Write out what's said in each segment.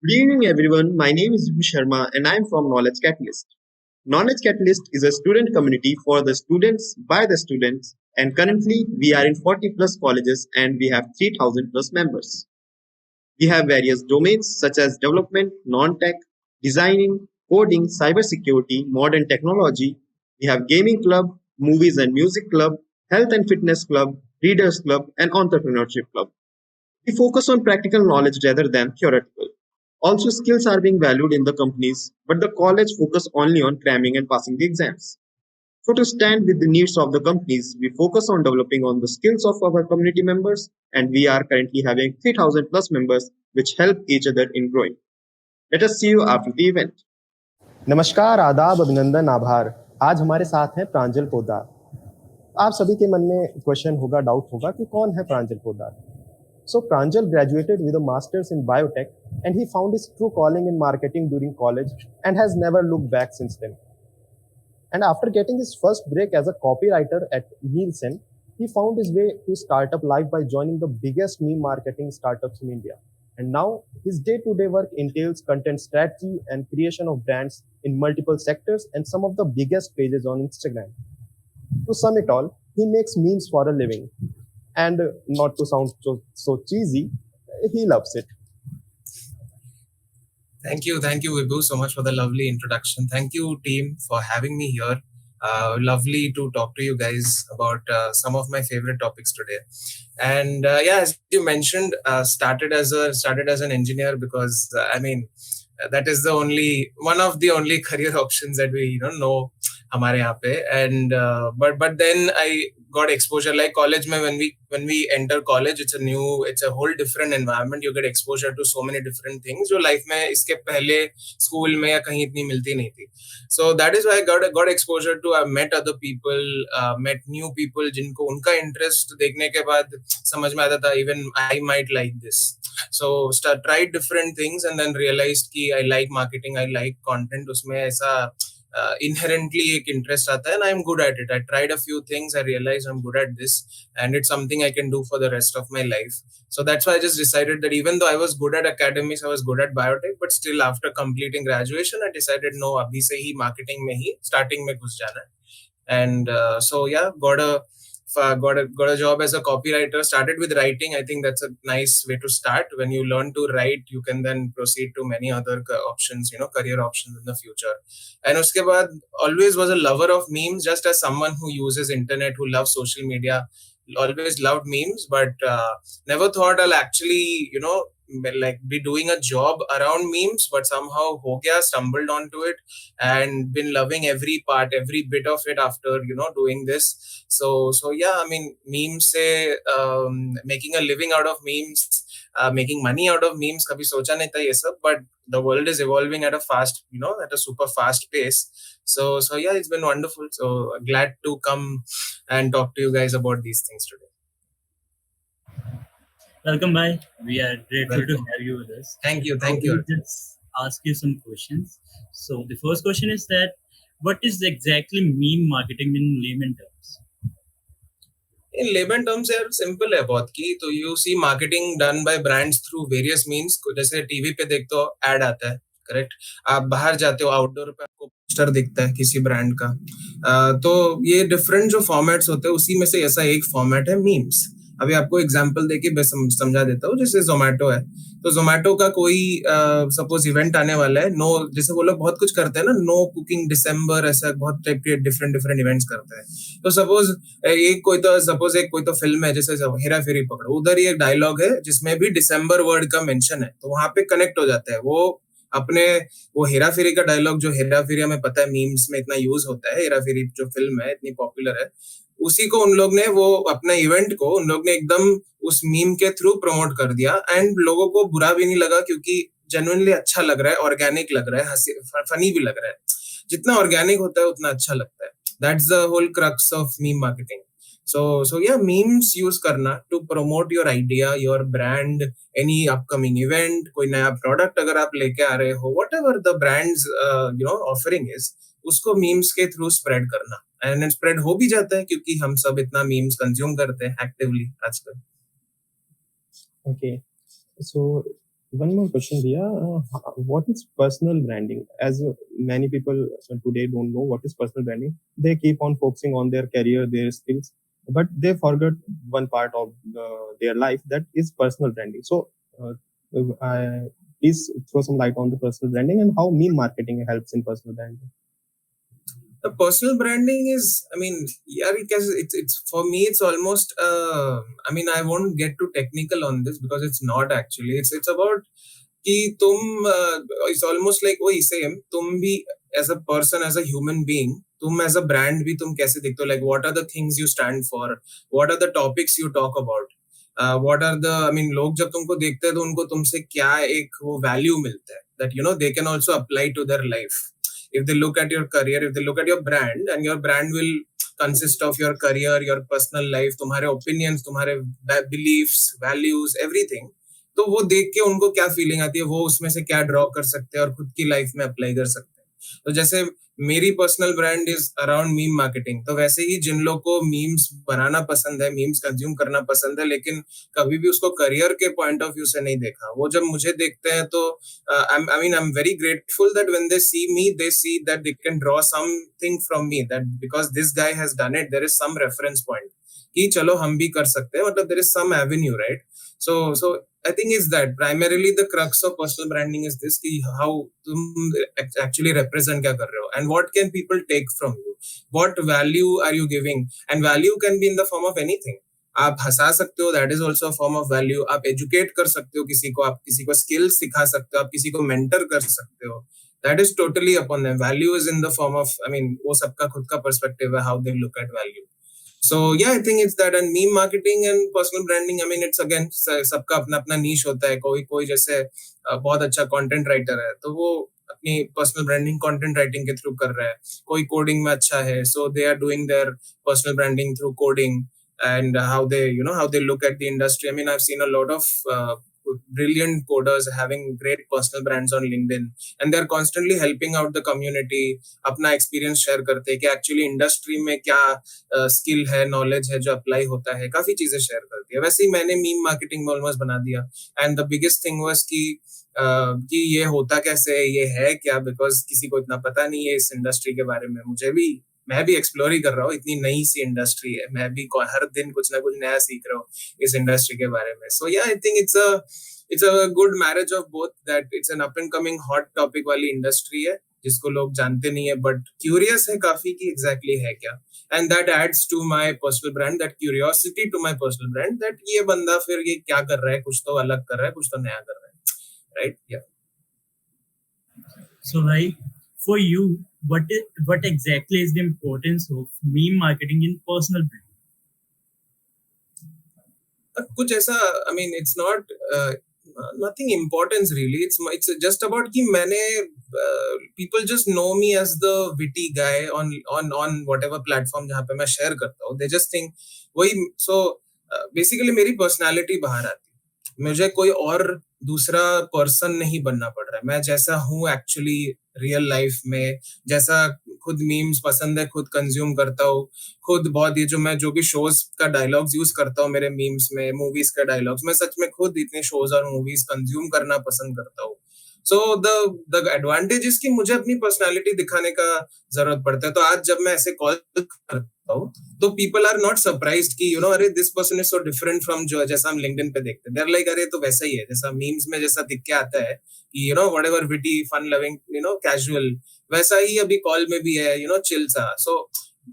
Good evening, everyone. My name is Vibhu Sharma, and I'm from Knowledge Catalyst. Knowledge Catalyst is a student community for the students by the students, and currently we are in 40 plus colleges and we have 3,000 plus members. We have various domains such as development, non-tech, designing, coding, cybersecurity, modern technology. We have gaming club, movies and music club, health and fitness club, readers club, and entrepreneurship club. We focus on practical knowledge rather than theoretical. Also, skills are being valued in the companies, but the college focus only on cramming and passing the exams. So to stand with the needs of the companies, we focus on developing on the skills of our community members, and we are currently having 3,000 plus members which help each other in growing. Let us see you after the event. नमस्कार, आदाब, अभिनंदन, आभार। आज हमारे साथ हैं प्रांजल पोद्दार। आप सभी के मन में क्वेश्चन होगा, डाउट होगा कि कौन है प्रांजल Poddar. So Pranjal graduated with a master's in biotech and he found his true calling in marketing during college and has never looked back since then. And after getting his first break as a copywriter at Nielsen, he found his way to startup life by joining the biggest meme marketing startups in India. And now his day-to-day work entails content strategy and creation of brands in multiple sectors and some of the biggest pages on Instagram. To sum it all, he makes memes for a living. And not to sound so cheesy, he loves it. Thank you, Vibhu, so much for the lovely introduction. Thank you, team, for having me here. Lovely to talk to you guys about some of my favorite topics today. And yeah, as you mentioned, started as an engineer because that is one of the only career options that we know हमारे यहाँ पे. And but then I got exposure like college में when we enter college, it's a whole different environment. You get exposure to so many different things जो life में इसके पहले school में या कहीं इतनी मिलती नहीं थी. So that is why I got exposure to. I met other people, met new people जिनको उनका interest देखने के बाद समझ में आता था even I might like this. So tried different things and then realized कि I like marketing, I like content. उसमें ऐसा inherently एक interest आता है and I'm good at it. I tried a few things, I realized I'm good at this and it's something I can do for the rest of my life. So that's why I just decided that even though I was good at academics, I was good at biotech, but still after completing graduation, I decided no, अभी से ही marketing में ही starting में घुस जाना है. And so yeah, got a job as a copywriter. Started with writing. I think that's a nice way to start. When you learn to write, you can then proceed to many other options, career options in the future. And uske baad, always was a lover of memes, just as someone who uses internet, who loves social media, always loved memes, but never thought I'll actually, like be doing a job around memes, but somehow stumbled onto it and been loving every part, every bit of it after doing this. So yeah, memes say making a living out of memes, making money out of memes, kabhi socha nahi tha ye sab, but the world is evolving at a super fast pace. So yeah, it's been wonderful. So glad to come and talk to you guys about these things today. Welcome, bhai. We are grateful to have you with us. Thank you. We'll just ask you some questions. So the first question is that what is exactly meme marketing in layman terms? In layman terms, यार simple है बहुत की. तो you see marketing done by brands through various means. जैसे TV पे देखते हो ad आता है, करेक्ट. आप बाहर जाते हो आउटडोर पे आपको पोस्टर दिखता है किसी ब्रांड का. तो ये डिफरेंट जो फॉर्मेट्स होते हैं उसी में से ऐसा एक फॉर्मेट है मीम्स. अभी आपको एग्जांपल देके मैं समझा देता हूँ. जैसे जोमेटो है, तो जोमेटो का कोई सपोज इवेंट आने वाला है, नो, जैसे वो लोग बहुत कुछ करते हैं ना, नो कुकिंग डिसम्बर, ऐसा बहुत टाइप के डिफरेंट इवेंट्स करते हैं. तो सपोज कोई तो फिल्म है, जैसे हेरा फेरी पकड़ो, उधर ही एक डायलॉग है जिसमें भी डिसम्बर वर्ड का मेंशन है, तो वहां पे कनेक्ट हो जाता है. वो हेरा फेरी का डायलॉग जो हेरा फेरी हमें पता है मीम्स में इतना यूज होता है, हेरा फेरी जो फिल्म है इतनी पॉपुलर है, उसी को उन लोग ने वो अपना इवेंट को उन लोग ने एकदम उस मीम के थ्रू प्रमोट कर दिया. एंड लोगों को बुरा भी नहीं लगा क्योंकि जेन्युइनली अच्छा लग रहा है, ऑर्गेनिक लग रहा है, फनी भी लग रहा है. जितना ऑर्गेनिक होता है उतना अच्छा लगता है. That's the whole crux of meme marketing. So yeah, memes use करना to promote your idea, your brand, any upcoming event, कोई नया product अगर आप लेके आ रहे हो, whatever the brand's offering is, उसको memes के through spread करना. And spread हो भी जाता है क्योंकि हम सब इतना memes consume करते हैं actively आजकल. Okay, so One more question, Dia. What is personal branding? As many people today don't know what is personal branding, they keep on focusing on their career, their skills, but they forget one part of their life that is personal branding. So, please throw some light on the personal branding and how meme marketing helps in personal branding. The personal branding is, I mean, yeah, because it's for me it's almost I mean, I won't get too technical on this because it's not actually, it's about कि तुम it's almost like वही same, तुम भी as a person, as a human being, तुम as a brand भी तुम कैसे दिखते हो, like what are the things you stand for, what are the topics you talk about, what are the, I mean, लोग जब तुमको देखते हैं तो उनको तुमसे क्या एक वो value मिलता है, that you know they can also apply to their life. If they look at your career, if they look at your brand, and your brand will consist of your career, your personal life, तुम्हारे opinions, तुम्हारे beliefs, values, everything, तो वो देख के उनको क्या feeling आती है, वो उसमें से क्या ड्रॉ कर सकते हैं और खुद की लाइफ में अप्लाई कर सकते हैं. तो जैसे मेरी personal brand is around meme marketing, तो वैसे ही जिन लोग को मीम्स बनाना पसंद है, मीम्स कंज्यूम करना पसंद है, लेकिन कभी भी उसको करियर के पॉइंट ऑफ व्यू से नहीं देखा, वो जब मुझे देखते हैं तो I mean I am very grateful that when they see me, they see that they can draw something from me, that because this guy has done it, there is some reference point कि चलो हम भी कर सकते हैं, मतलब there is some avenue, right? So I think is that primarily the crux of personal branding is this कि how तुम actually represent क्या कर रहे हो, and what can people take from you, what value are you giving, and value can be in the form of anything. आप हंसा सकते हो, that is also a form of value. आप educate कर सकते हो किसी को, आप किसी को skills सिखा सकते हो, आप किसी को mentor कर सकते हो, that is totally upon them. Value is in the form of, I mean, वो सबका खुद का perspective है how they look at value. So yeah, I think it's that. And meme marketing and personal branding, I mean, it's again सबका अपना अपना niche होता है. कोई कोई जैसे बहुत अच्छा content writer है, तो वो अपनी personal branding content writing के through कर रहा है. कोई coding में अच्छा है, so they are doing their personal branding through coding, and how they, you know, how they look at the industry. I mean, I've seen a lot of brilliant coders having great personal brands on LinkedIn, and they're constantly helping out the community. अपना experience share करते हैं कि actually industry में क्या skill है, knowledge है जो apply होता है, काफी चीजें शेयर करती है. वैसे ही मैंने मीम मार्केटिंग में ऑलमोस्ट बना दिया, and the biggest thing was कि ये होता कैसे है, ये है क्या, बिकॉज किसी को इतना पता नहीं है इस इंडस्ट्री के बारे में. मैं भी एक्सप्लोर ही कर रहा हूँ, इतनी नई सी इंडस्ट्री है, मैं भी हर दिन कुछ ना कुछ नया सीख रहा हूँ इस इंडस्ट्री के बारे में. सो या आई think it's a good marriage of both, that it's an up and coming hot topic वाली इंडस्ट्री है जिसको लोग जानते नहीं है, बट क्यूरियस है काफी कि एग्जैक्टली है क्या. And that adds to my personal brand, that curiosity to my personal brand, that ये बंदा फिर ये क्या कर रहा है, कुछ तो अलग कर रहा है, कुछ तो नया कर रहा है, right? Yeah. So, like, for you, what exactly is the importance of meme marketing in personal brand? कुछ ऐसा, I mean, it's not nothing importance really. It's just about कि मैंने people just know me as the witty guy on whatever platform जहाँ पे मैं share करता हूँ. They just think वही. So basically मेरी personality बाहर आती है, मुझे कोई और दूसरा पर्सन नहीं बनना पड़ रहा है. मैं जैसा हूँ एक्चुअली रियल लाइफ में, जैसा खुद मीम्स पसंद है, खुद कंज्यूम करता हूँ, खुद बहुत ये जो भी शोज का डायलॉग्स यूज करता हूँ मेरे मीम्स में, मूवीज का डायलॉग्स, मैं सच में खुद इतने शोज और मूवीज कंज्यूम करना पसंद करता हूँ. सो द एडवांटेज इज कि मुझे अपनी पर्सनालिटी दिखाने का जरूरत पड़ता है. तो आज जब मैं ऐसे कॉल करता हूँ तो पीपल आर नॉट सरप्राइज्ड कि यू नो अरे this person is so different from जो जैसा हम लिंक्डइन पे देखते हैं. दे आर लाइक अरे तो वैसा ही है जैसा मीम्स में जैसा दिख के आता है कि you know whatever witty fun loving you know casual, वैसा ही अभी कॉल में भी है, यू नो चिल सा. So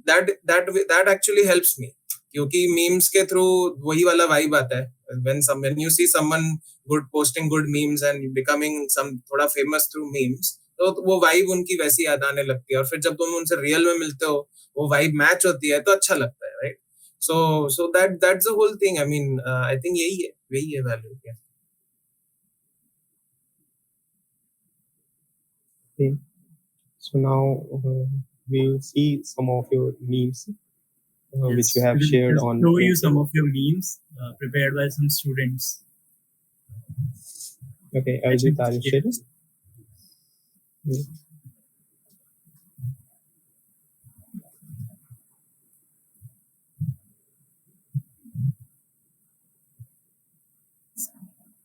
that actually helps me, क्योंकि मीम्स के थ्रू वही वाला वाइब आता है. when you see someone good posting good memes and becoming some थोड़ा famous through memes, तो वो वाइब उनकी वैसी याद आने लगती है, और फिर जब तुम उनसे रियल में मिलते हो वो वाइब मैच होती है तो अच्छा लगता है, right? So that's the whole thing. I mean, I think वही है value. Okay. So now we'll see some of your memes which you have shared on. Show you some of your memes prepared by some students. Okay, Ajit, are you sharing?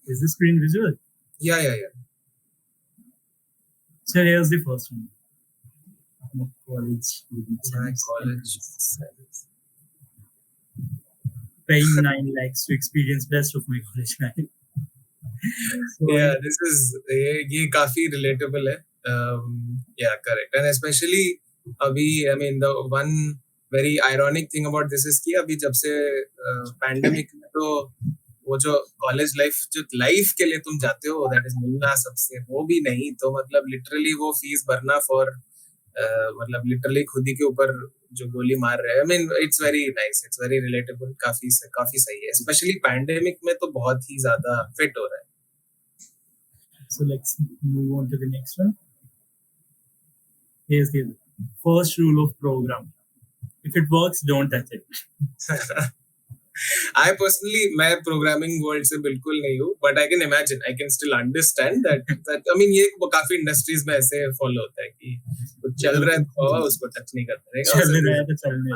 Is the screen visual? Yeah. So here's the first one. My college. My college. Paying 9 lakhs to experience best of my college life. So Yeah, this is ये काफी relatable है. Yeah, correct. And especially अभी, I mean, the one very ironic thing about this is कि अभी जब से pandemic में तो वो जो कॉलेज लाइफ जो लाइफ के लिए तुम जाते हो, दैट इज मिलना सबसे, वो भी नहीं, तो मतलब लिटरली वो फीस भरना फॉर मतलब लिटरली खुद ही के ऊपर जो गोली मार रहे हैं. I mean it's very nice, it's very relatable, काफी सही है. स्पेशली पैंडेमिक में तो बहुत ही ज्यादा फिट हो रहा है. So let's move on to the next one. Here's the first rule of program. If it works, don't touch it. I personally, मैं प्रोग्रामिंग वर्ल्ड से बिल्कुल नहीं हूँ, but I can imagine, I can still understand that I mean ये काफी industries में ऐसे follow होता है कि कुछ चल रहा है तो उसको टच नहीं करते रहेगा. चल रहा है तो चलने.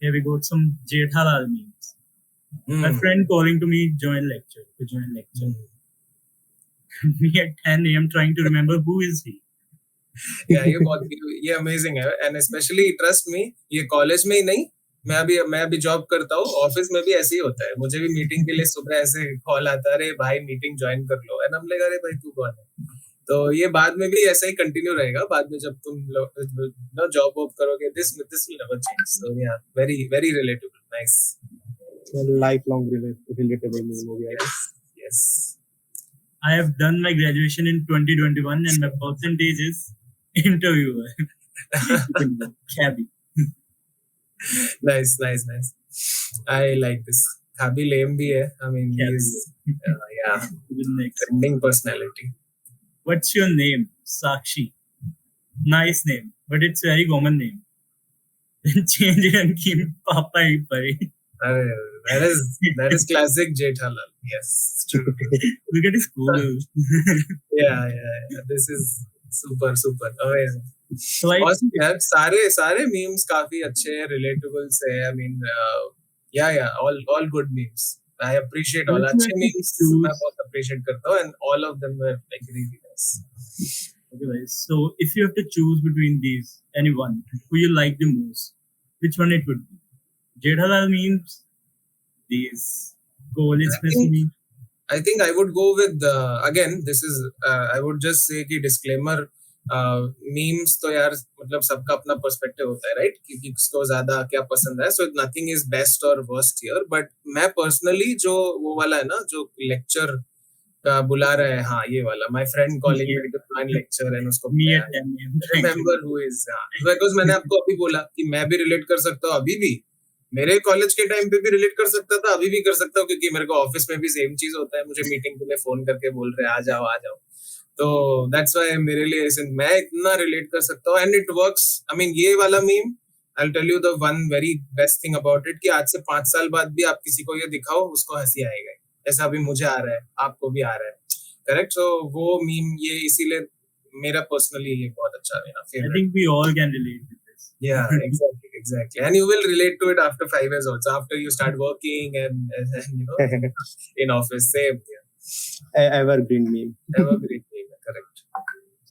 Here we got some Jethalal memes. My friend calling to me to join lecture. Me at 10 a.m. trying to remember who is he. ये अमेजिंग है. एंड स्पेशली ट्रस्ट मी, ये कॉलेज में ही नहीं, मैं अभी जॉब करता हूँ, ऑफिस में भी ऐसे ही होता है. मुझे भी मीटिंग के लिए सुबह ऐसे कॉल आता है, अरे भाई मीटिंग ज्वाइन कर लो, एंड हम लेगा, अरे भाई तू कौन है. तो ये बाद में भी ऐसा ही कंटिन्यू रहेगा. बाद में जब तुम जॉब वॉब करोगे, दिस विल नेवर चेंज. सो या very very relatable, nice. Life long relatable meme हो गया. Yes. I have done my graduation in 2021 and my percentage is interviewer. Cabby. Nice. I like this. Cabby lame bhi hai. I mean, he's yeah, trending personality. What's your name? Sakshi. Nice name, but it's very common name. Then change it and keep Papa Ipari. That is classic Jethalal. Yes, true. Look at his school. Yeah. This is super amazing. So awesome, यार. सारे memes काफी अच्छे हैं, relatable से. I mean, all good memes. I appreciate all अच्छे memes. मैं बहुत appreciate करता हूँ, and all of them were like really nice. Okay, guys. So if you have to choose between these, anyone who you like the most, which one it would be? Jethalal memes, these college memes. I think I would go with again. This is I would just say कि disclaimer. Memes तो यार मतलब सबका अपना perspective होता है, right, कि किसको ज्यादा क्या पसंद है. सो नथिंग इज बेस्ट और वर्स्ट हियर. बट मैं पर्सनली जो वो वाला है ना, जो लेक्चर का बुला रहा है, हाँ ये वाला, my friend calling me to plan lecture, and उसको रिमेंबर हु इज, बिकॉज़ मैंने आपको अभी बोला कि मैं भी रिलेट कर सकता हूँ. अभी भी मेरे कॉलेज के टाइम पे भी रिलेट कर सकता था, अभी भी कर सकता हूँ, क्योंकि मेरे को ऑफिस में भी सेम चीज होता है. मुझे मीटिंग के लिए फोन करके बोल रहे हैं आ जाओ. तो दैट्स व्हाई मेरे लिए मैं इतना रिलेट कर सकता हूँ, and it works. I mean ये वाला meme, I will tell you the one very best thing about it, कि आज से 5 साल बाद भी आप किसी को ये दिखाओ, उसको हंसी आएगा. ऐसा अभी मुझे आ रहा है, आपको भी आ रहा है, करेक्ट. सो वो मीम ये इसीलिए मेरा पर्सनली ये बहुत अच्छा है, I think we all can relate with this. Yeah, exactly. And you will relate to it after 5 years also, after you start working and you know, in office. Same. Yeah. Evergreen meme. Correct.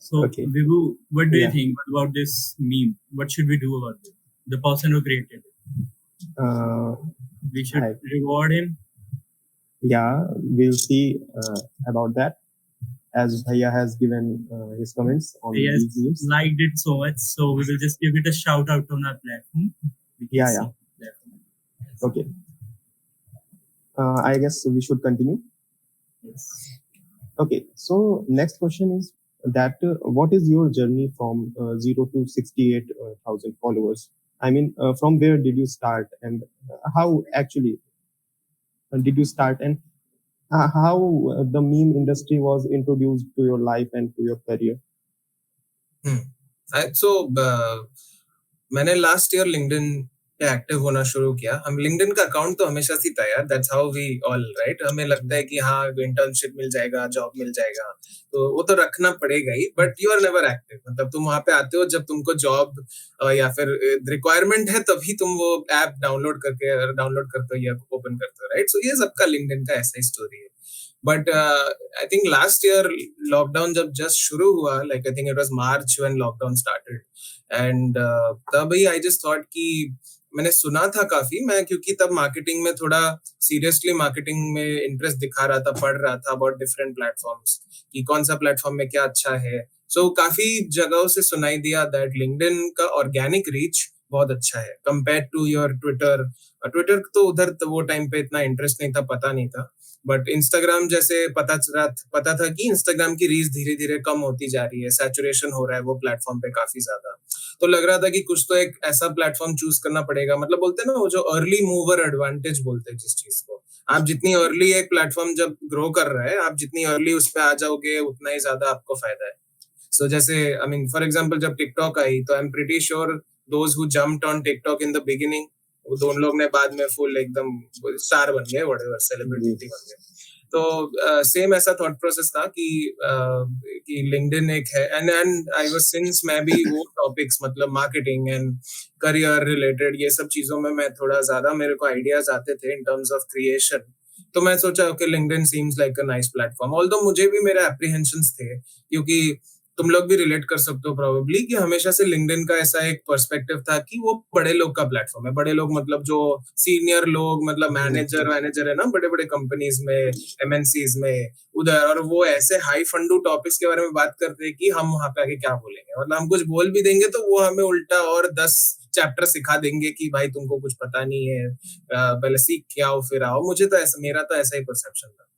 So, Okay. Vibhu, what do you think about this meme? What should we do about it? The person who created it. We should reward him. Yeah, we'll see about that, as Bhaiya has given his comments on He has these memes. liked it so much, so we will just give it a shout out on our platform. Yeah. Okay. I guess we should continue. Yes. Okay, so next question is that what is your journey from 0 to 68,000 followers? I mean, from where did you start, and how actually did you start, and how the meme industry was introduced to your life and to your career? So मैंने last year LinkedIn पे active होना शुरू किया। हम LinkedIn का account तो हमेशा से था यार, that's how we all right. हमें लगता है कि हाँ इंटर्नशिप मिल जाएगा, जॉब मिल जाएगा, तो वो तो रखना पड़ेगा ही, but you are never active. मतलब तुम वहां पे आते हो जब तुमको जॉब या फिर रिक्वायरमेंट है, तभी तुम वो ऐप डाउनलोड करते हो या ओपन करते हो, राइट। सो ये सबका लिंक्डइन का ऐसा ही स्टोरी है। But I think last year lockdown जब जस्ट शुरू हुआ, like I think it was March when lockdown started, and तभी आई जस्ट थॉट कि मैंने सुना था काफी, मैं क्योंकि तब मार्केटिंग में थोड़ा सीरियसली मार्केटिंग में इंटरेस्ट दिखा रहा था, पढ़ रहा था अबाउट डिफरेंट प्लेटफॉर्म्स कि कौन सा प्लेटफॉर्म में क्या अच्छा है। सो काफी जगहों से सुनाई दिया दैट लिंक्डइन का ऑर्गेनिक रीच बहुत अच्छा है compare to your Twitter. Twitter तो उधर तो वो टाइम पे इतना इंटरेस्ट नहीं था, पता नहीं था, बट इंस्टाग्राम जैसे पता था कि इंस्टाग्राम की रीच धीरे धीरे कम होती जा रही है, सैचुरेशन हो रहा है वो प्लेटफॉर्म पे काफी ज्यादा। तो लग रहा था कि कुछ तो एक ऐसा प्लेटफॉर्म चूज करना पड़ेगा। मतलब बोलते हैं ना वो जो अर्ली मूवर एडवांटेज बोलते हैं जिस चीज को, आप जितनी अर्ली एक प्लेटफॉर्म जब ग्रो कर रहा है, आप जितनी अर्ली उस पर आ जाओगे उतना ही ज्यादा आपको फायदा है। सो जैसे आई मीन फॉर एग्जांपल जब टिकटॉक आई, तो I am pretty sure those who jumped on TikTok in the beginning, वो दोनों लोग ने बाद में फुल एकदम स्टार बन गए, व्हाटएवर सेलिब्रिटी बन गए। तो सेम ऐसा थॉट प्रोसेस था कि लिंक्डइन एक है, एंड आई वाज सिंस मैं भी वो टॉपिक्स मतलब मार्केटिंग एंड करियर रिलेटेड ये सब चीजों में मैं थोड़ा ज्यादा मेरे को आइडियाज आते थे इन टर्म्स ऑफ क्रिएशन। तो मैं सोचा okay LinkedIn seems like a nice platform, although मुझे भी मेरे एप्रीहेंशंस थे, क्योंकि तुम लोग भी रिलेट कर सकते हो प्रोबेबली कि हमेशा से लिंक्डइन का ऐसा एक पर्सपेक्टिव था कि वो बड़े लोग का प्लेटफॉर्म है। बड़े लोग मतलब जो सीनियर लोग, मतलब मैनेजर है ना बड़े बड़े कंपनीज में, एमएनसीज में उधर, और वो ऐसे हाई फंडू टॉपिक्स के बारे में बात करते हैं कि हम वहां पे आके क्या बोलेंगे। मतलब हम कुछ बोल भी देंगे तो वो हमें उल्टा और 10 चैप्टर सिखा देंगे कि भाई तुमको कुछ पता नहीं है, पहले सीख के आओ फिर आओ। मुझे तो ऐसा, मेरा तो ऐसा ही परसेप्शन था।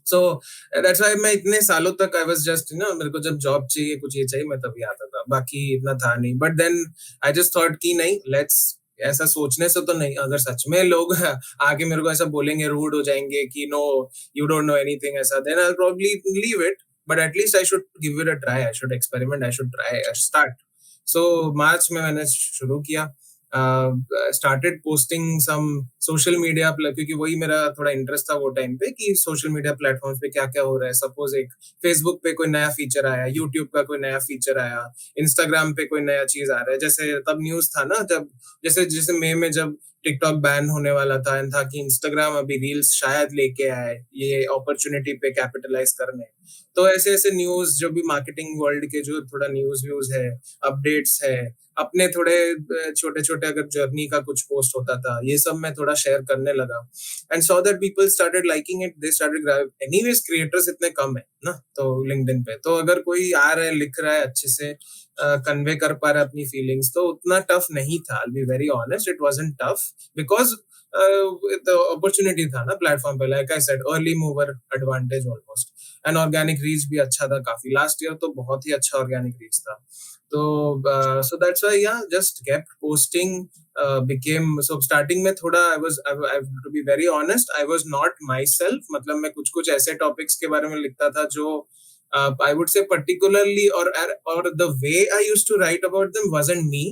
सो दैट्स व्हाई मैं इतने सालों तक आई वाज जस्ट मेरे को जब जॉब चाहिए कुछ ये चाहिए मैं तभी आता था, बाकी इतना था नहीं। But then I just thought कि नहीं, लेट्स, ऐसा सोचने से तो नहीं, अगर सच में लोग आके मेरे को ऐसा बोलेंगे, रूड हो जाएंगे कि no you don't know anything ऐसा, then I will probably leave it. But at least I should give it a try, I should experiment, I should try start. So March में मैंने शुरू किया, started posting some social media, क्योंकि वही मेरा थोड़ा interest था वो टाइम पे कि सोशल मीडिया प्लेटफॉर्म्स पे क्या क्या हो रहा है। सपोज एक फेसबुक पे कोई नया फीचर आया, यूट्यूब का कोई नया फीचर आया, इंस्टाग्राम पे कोई नया चीज आ रहा है। जैसे तब न्यूज था ना जब, जैसे जैसे मई में जब टिकटॉक बैन होने वाला था, एंड था कि इंस्टाग्राम अभी रील्स शायद लेके आए ये अपॉर्चुनिटी पे कैपिटलाइज करने। तो ऐसे ऐसे न्यूज जो भी मार्केटिंग वर्ल्ड के जो थोड़ा न्यूज व्यूज है, अपडेट्स है, अपने थोड़े छोटे छोटे अगर जर्नी का कुछ पोस्ट होता था, ये सब मैं थोड़ा शेयर करने लगा, and saw that people started liking it, they started grab. Anyways creators इतने कम है ना तो लिंक्डइन पे, तो अगर कोई आ रहा है लिख रहा है अच्छे से कन्वे कर पा रहा है अपनी फीलिंग्स, तो उतना टफ नहीं था। I be very honest, it wasn't tough because opportunity था ना प्लेटफॉर्म पे, like I said early mover advantage almost, and organic reach भी अच्छा था काफी। लास्ट ईयर तो बहुत ही अच्छा ऑर्गेनिक रीच था। तो so that's why yeah, just kept posting, became so starting में थोड़ा I to be very honest, I was not myself। मतलब मैं कुछ कुछ ऐसे टॉपिक्स के बारे में लिखता था जो I would say particularly, or the way I used to write about them wasn't me।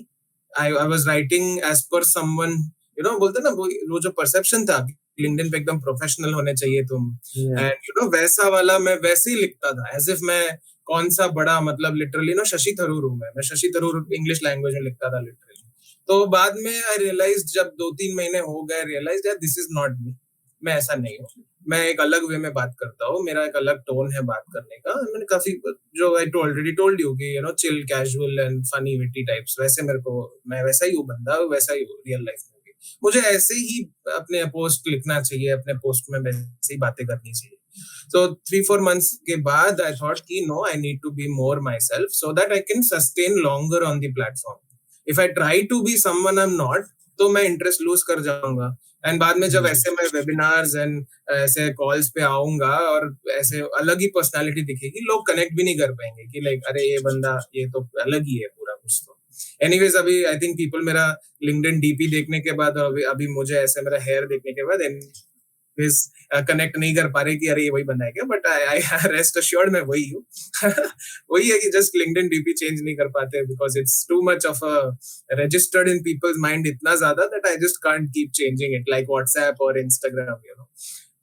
I was writing as per someone, बोलते ना वो जो परसेप्शन था लिंक्डइन पे एकदम प्रोफेशनल होने चाहिए तुम, एंड वैसा वाला मैं वैसे ही लिखता था, एज इफ मैं कौन सा बड़ा, मतलब लिटरली ना शशि थरूर हूँ मैं शशि थरूर इंग्लिश लैंग्वेज में लिखता था लिटरली। तो बाद में आई रियलाइज, जब 2-3 महीने हो गए, realise that this is not me, मैं ऐसा नहीं हूँ। मैं एक अलग वे में बात करता हूँ, मेरा एक अलग टोन है बात करने का। मैंने काफी जो आई ऑलरेडी टोल्ड यू कि chill, casual and funny witty types, वैसे मेरे को, मैं वैसा ही हूँ बंदा, वैसा ही हूँ रियल लाइफ में भी। मुझे ऐसे ही अपने पोस्ट लिखना चाहिए, अपने पोस्ट में वैसे ही बातें करनी चाहिए। So 3-4 months के बाद I thought कि no, I need to be more myself so that I can sustain longer on the platform. If I try to be someone I'm not, तो मैं इंटरेस्ट लूज कर जाऊंगा। एंड बाद में जब ऐसे मैं वेबिनार्स एंड ऐसे कॉल्स पे आऊंगा और ऐसे अलग ही पर्सनालिटी दिखेगी, लोग कनेक्ट भी नहीं कर पाएंगे कि लाइक अरे ये बंदा ये तो अलग ही है पूरा कुछ। तो एनीवेज अभी आई थिंक पीपल मेरा लिंक्डइन डीपी देखने के बाद, अभी मुझे ऐसे मेरा हेयर देखने के बाद कनेक्ट नहीं कर पा रहे कि अरे ये वही बंदा है क्या, बट आई रेस्ट अश्योर्ड मैं वही हूँ। वही है कि जस्ट लिंक्डइन डीपी चेंज नहीं कर पाते because it's too much of a registered in people's mind इतना ज्यादा that I just can't keep changing it like WhatsApp और इंस्टाग्राम, यू नो।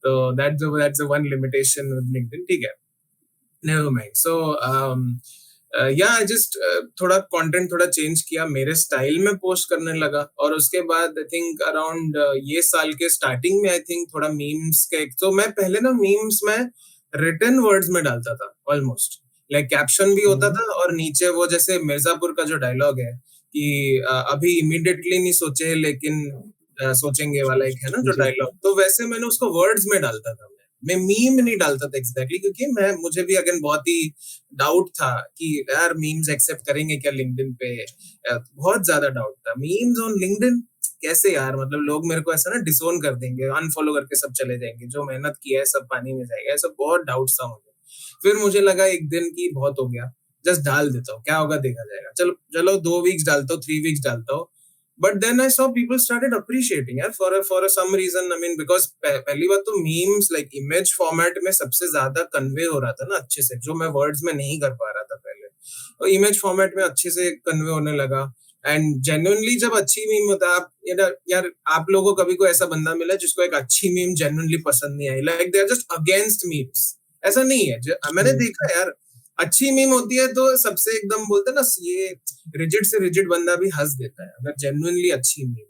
तो that's the one limitation with LinkedIn. ठीक है, never mind. So yeah, I just थोड़ा content थोड़ा change किया, मेरे स्टाइल में पोस्ट करने लगा, और उसके बाद आई थिंक अराउंड ये साल के स्टार्टिंग में आई थिंक थोड़ा मीम्स के, तो मैं पहले ना मीम्स में रिटन वर्ड्स में डालता था ऑलमोस्ट, लाइक कैप्शन भी होता था और नीचे वो जैसे मिर्जापुर का जो डायलॉग है कि अभी इमीडिएटली नहीं सोचे लेकिन सोचेंगे वाला एक है ना जो जी। डायलॉग, तो वैसे मैंने उसको वर्ड्स में डालता था। मैं मीम नहीं डालता था एग्जैक्टली, क्योंकि मुझे भी अगेन बहुत ही डाउट था कि यार मीम्स एक्सेप्ट करेंगे क्या लिंक्डइन पे, बहुत ज्यादा डाउट था। मीम्स ऑन लिंक्डइन कैसे यार, मतलब लोग मेरे को ऐसा ना डिसोन कर देंगे, अनफॉलो करके सब चले जाएंगे, जो मेहनत की है सब पानी में जाएगा, ऐसा बहुत डाउट्स था मुझे। फिर मुझे लगा एक दिन की बहुत हो गया, जस्ट डाल देता हूँ, क्या होगा देखा जाएगा, चलो चलो 2 वीक्स डालता हूँ, 3 वीक्स डालता हूँ। But then I saw people started appreciating यार for some reason. I mean because पहली बात तो memes like image format में सबसे ज्यादा convey हो रहा था ना अच्छे से, जो मैं words में नहीं कर पा रहा था पहले, तो image format में अच्छे से convey होने लगा। And genuinely जब अच्छी मीम होता है, आप यार आप लोगों को कभी कोई ऐसा बंदा मिला जिसको एक अच्छी मीम genuinely पसंद नहीं आई, like they are just against memes, ऐसा नहीं है। मैंने देखा यार अच्छी मीम होती है तो सबसे एकदम बोलते हैं ना, ये रिजिड से रिजिड बंदा भी हंस देता है अगर जेन्युइनली अच्छी मीम है।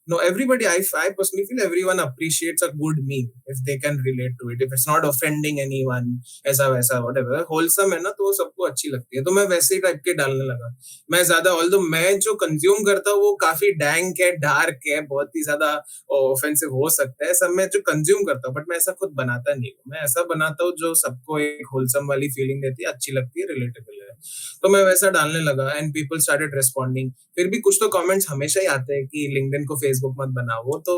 No everybody, I personally feel everyone appreciates a good meme if they can relate to it, if it's not offending anyone, ऐसा वैसा whatever wholesome है ना, तो वो सबको अच्छी लगती है। तो मैं वैसे ही टाइप के डालने लगा। मैं ज्यादा ऑल्दो मैं जो कंज्यूम करता हूँ वो काफी डैंक है, डार्क है, बहुत ही ज्यादा ऑफेंसिव हो सकता है सब मैं जो कंज्यूम करता हूँ, बट मैं ऐसा खुद बनाता नहीं हूँ। मैं ऐसा बनाता हूँ जो सबको एक होलसम वाली फीलिंग देती है, अच्छी लगती है, रिलेटेबल है, तो मैं वैसा डालने लगा एंड पीपल स्टार्टेड रेस्पॉन्डिंग। फिर भी कुछ तो कमेंट्स हमेशा ही आते हैं कि लिंक्डइन को फेसबुक मत बनाओ, वो तो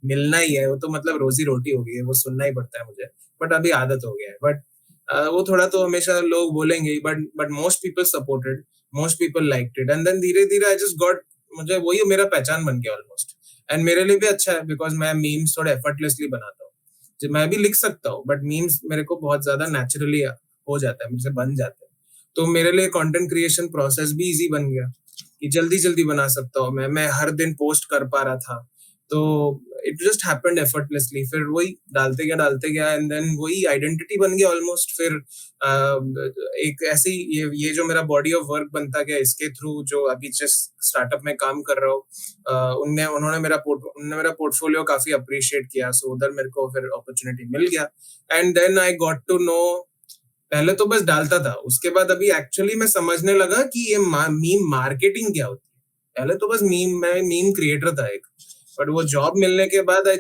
मिलना ही है, वो तो मतलब रोजी रोटी हो गई है, वो सुनना ही पड़ता है मुझे, बट अभी आदत हो गया है। बट वो थोड़ा तो हमेशा लोग बोलेंगे, but most people supported, most people liked it, and then धीरे धीरे आई जस्ट गॉट, मुझे वही मेरा पहचान बन गया ऑलमोस्ट। एंड मेरे लिए भी अच्छा है बिकॉज मैं मीम्स थोड़ा एफर्टलेसली बनाता हूँ, मैं भी लिख सकता हूँ बट मीम्स मेरे को बहुत ज्यादा नेचुरली हो जाता है, मुझसे बन जाता है। तो मेरे लिए कंटेंट क्रिएशन प्रोसेस भी इजी बन गया कि जल्दी जल्दी बना सकता हूँ मैं हर दिन पोस्ट कर पा रहा था, तो इट जस्ट हैपेंड एफर्टलेसली। फिर वही डालते गया एंड देन वही आइडेंटिटी बन गया ऑलमोस्ट। फिर एक ऐसी ये जो मेरा बॉडी ऑफ वर्क बनता गया, इसके थ्रू जो अभी जिस स्टार्टअप में काम कर रहा हूँ, उन्होंने मेरा पोर्टफोलियो काफी अप्रिशिएट किया, सो उधर मेरे को फिर अपॉर्चुनिटी मिल गया। And then I got to know, पहले तो बस डालता था, उसके बाद अभी एक्चुअली मैं समझने लगा कि ये मीम मार्केटिंग क्या होती है। पहले तो बस मैं मीम क्रिएटर था एक, बट वो जॉब मिलने के बाद आई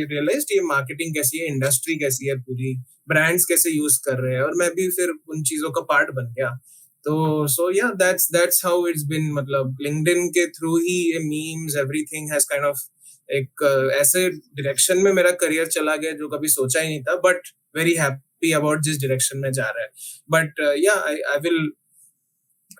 रियलाइज्ड ये मार्केटिंग कैसी है, इंडस्ट्री कैसी है, पूरी ब्रांड्स कैसे यूज कर रहे हैं, और मैं भी फिर उन चीजों का पार्ट बन गया। तो सो या दैट्स हाउ इट्स बीन, मतलब लिंक्डइन के थ्रू ही ये memes everything has kind of एक ऐसे डायरेक्शन में मेरा करियर चला गया जो कभी सोचा ही नहीं था, बट वेरी हैप्पी अबाउट जिस डायरेक्शन में जा रहा है। बट या I will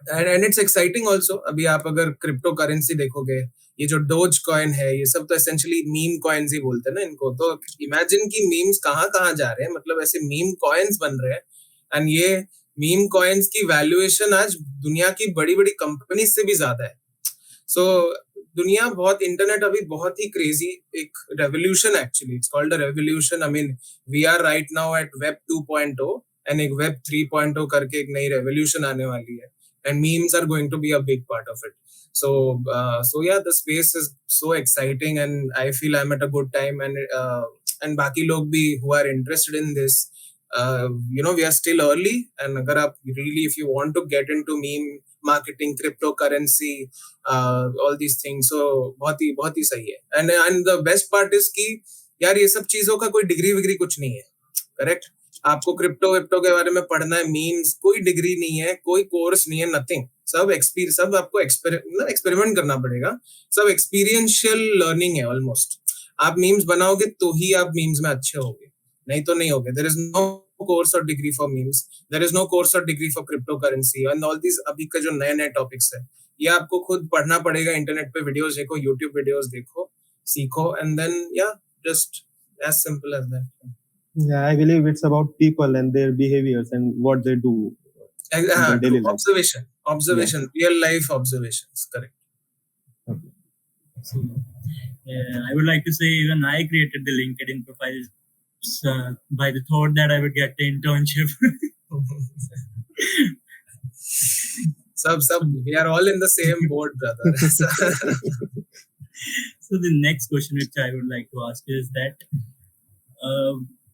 and it's exciting also. अभी आप अगर क्रिप्टो करेंसी देखोगे, ये जो डोज कॉइन है, ये सब तो एसेंशियली मीम कॉइन्स ही बोलते हैं ना इनको, तो इमेजिन की मीम्स कहाँ कहाँ जा रहे हैं, मतलब ऐसे मीम कॉइन्स बन रहे हैं। एंड ये मीम कॉइन्स की वैल्यूएशन आज दुनिया की बड़ी बड़ी कंपनी से भी ज्यादा है। सो दुनिया बहुत, इंटरनेट अभी बहुत ही क्रेजी एक revolution, actually it's called a revolution. I mean we are right now at web 2.0 and एक वेब 3.0 करके एक नई रेवोल्यूशन आने वाली है, and memes are going to be a big part of it. So yeah, the space is so exciting and I feel I'm at a good time, and बाकी लोग भी who are interested in this, we are still early, and अगर आप really if you want to get into meme marketing, cryptocurrency, all these things, so बहुत ही सही है। and the best part is कि यार ये सब चीजों का कोई डिग्री विग्री कुछ नहीं है, करेक्ट? आपको क्रिप्टो विप्टो के बारे में पढ़ना है, मीम्स, कोई डिग्री नहीं है, कोई कोर्स नहीं है, नथिंग, सब आपको एक्सपेरिमेंट करना पड़ेगा, सब एक्सपीरियंशियल लर्निंग है ऑलमोस्ट। आप मीम्स बनाओगे तो ही आप मीम्स में अच्छे होगे, नहीं तो नहीं होगे। देयर इज नो कोर्स और degree for memes, there is no course और degree for crypto currency and all this. अभी का जो नए नए टॉपिक्स है, ये आपको खुद पढ़ना पड़ेगा, इंटरनेट पे वीडियोस देखो, यूट्यूब वीडियोस देखो, सीखो, एंड देन या just as simple as that. Yeah, I believe it's about people and their behaviors and what they do in their daily life. Observation, real life observations, correct. So, I would like to say even I created the LinkedIn profile by the thought that I would get the internship. We are all in the same boat, brother. So the next question which I would like to ask is that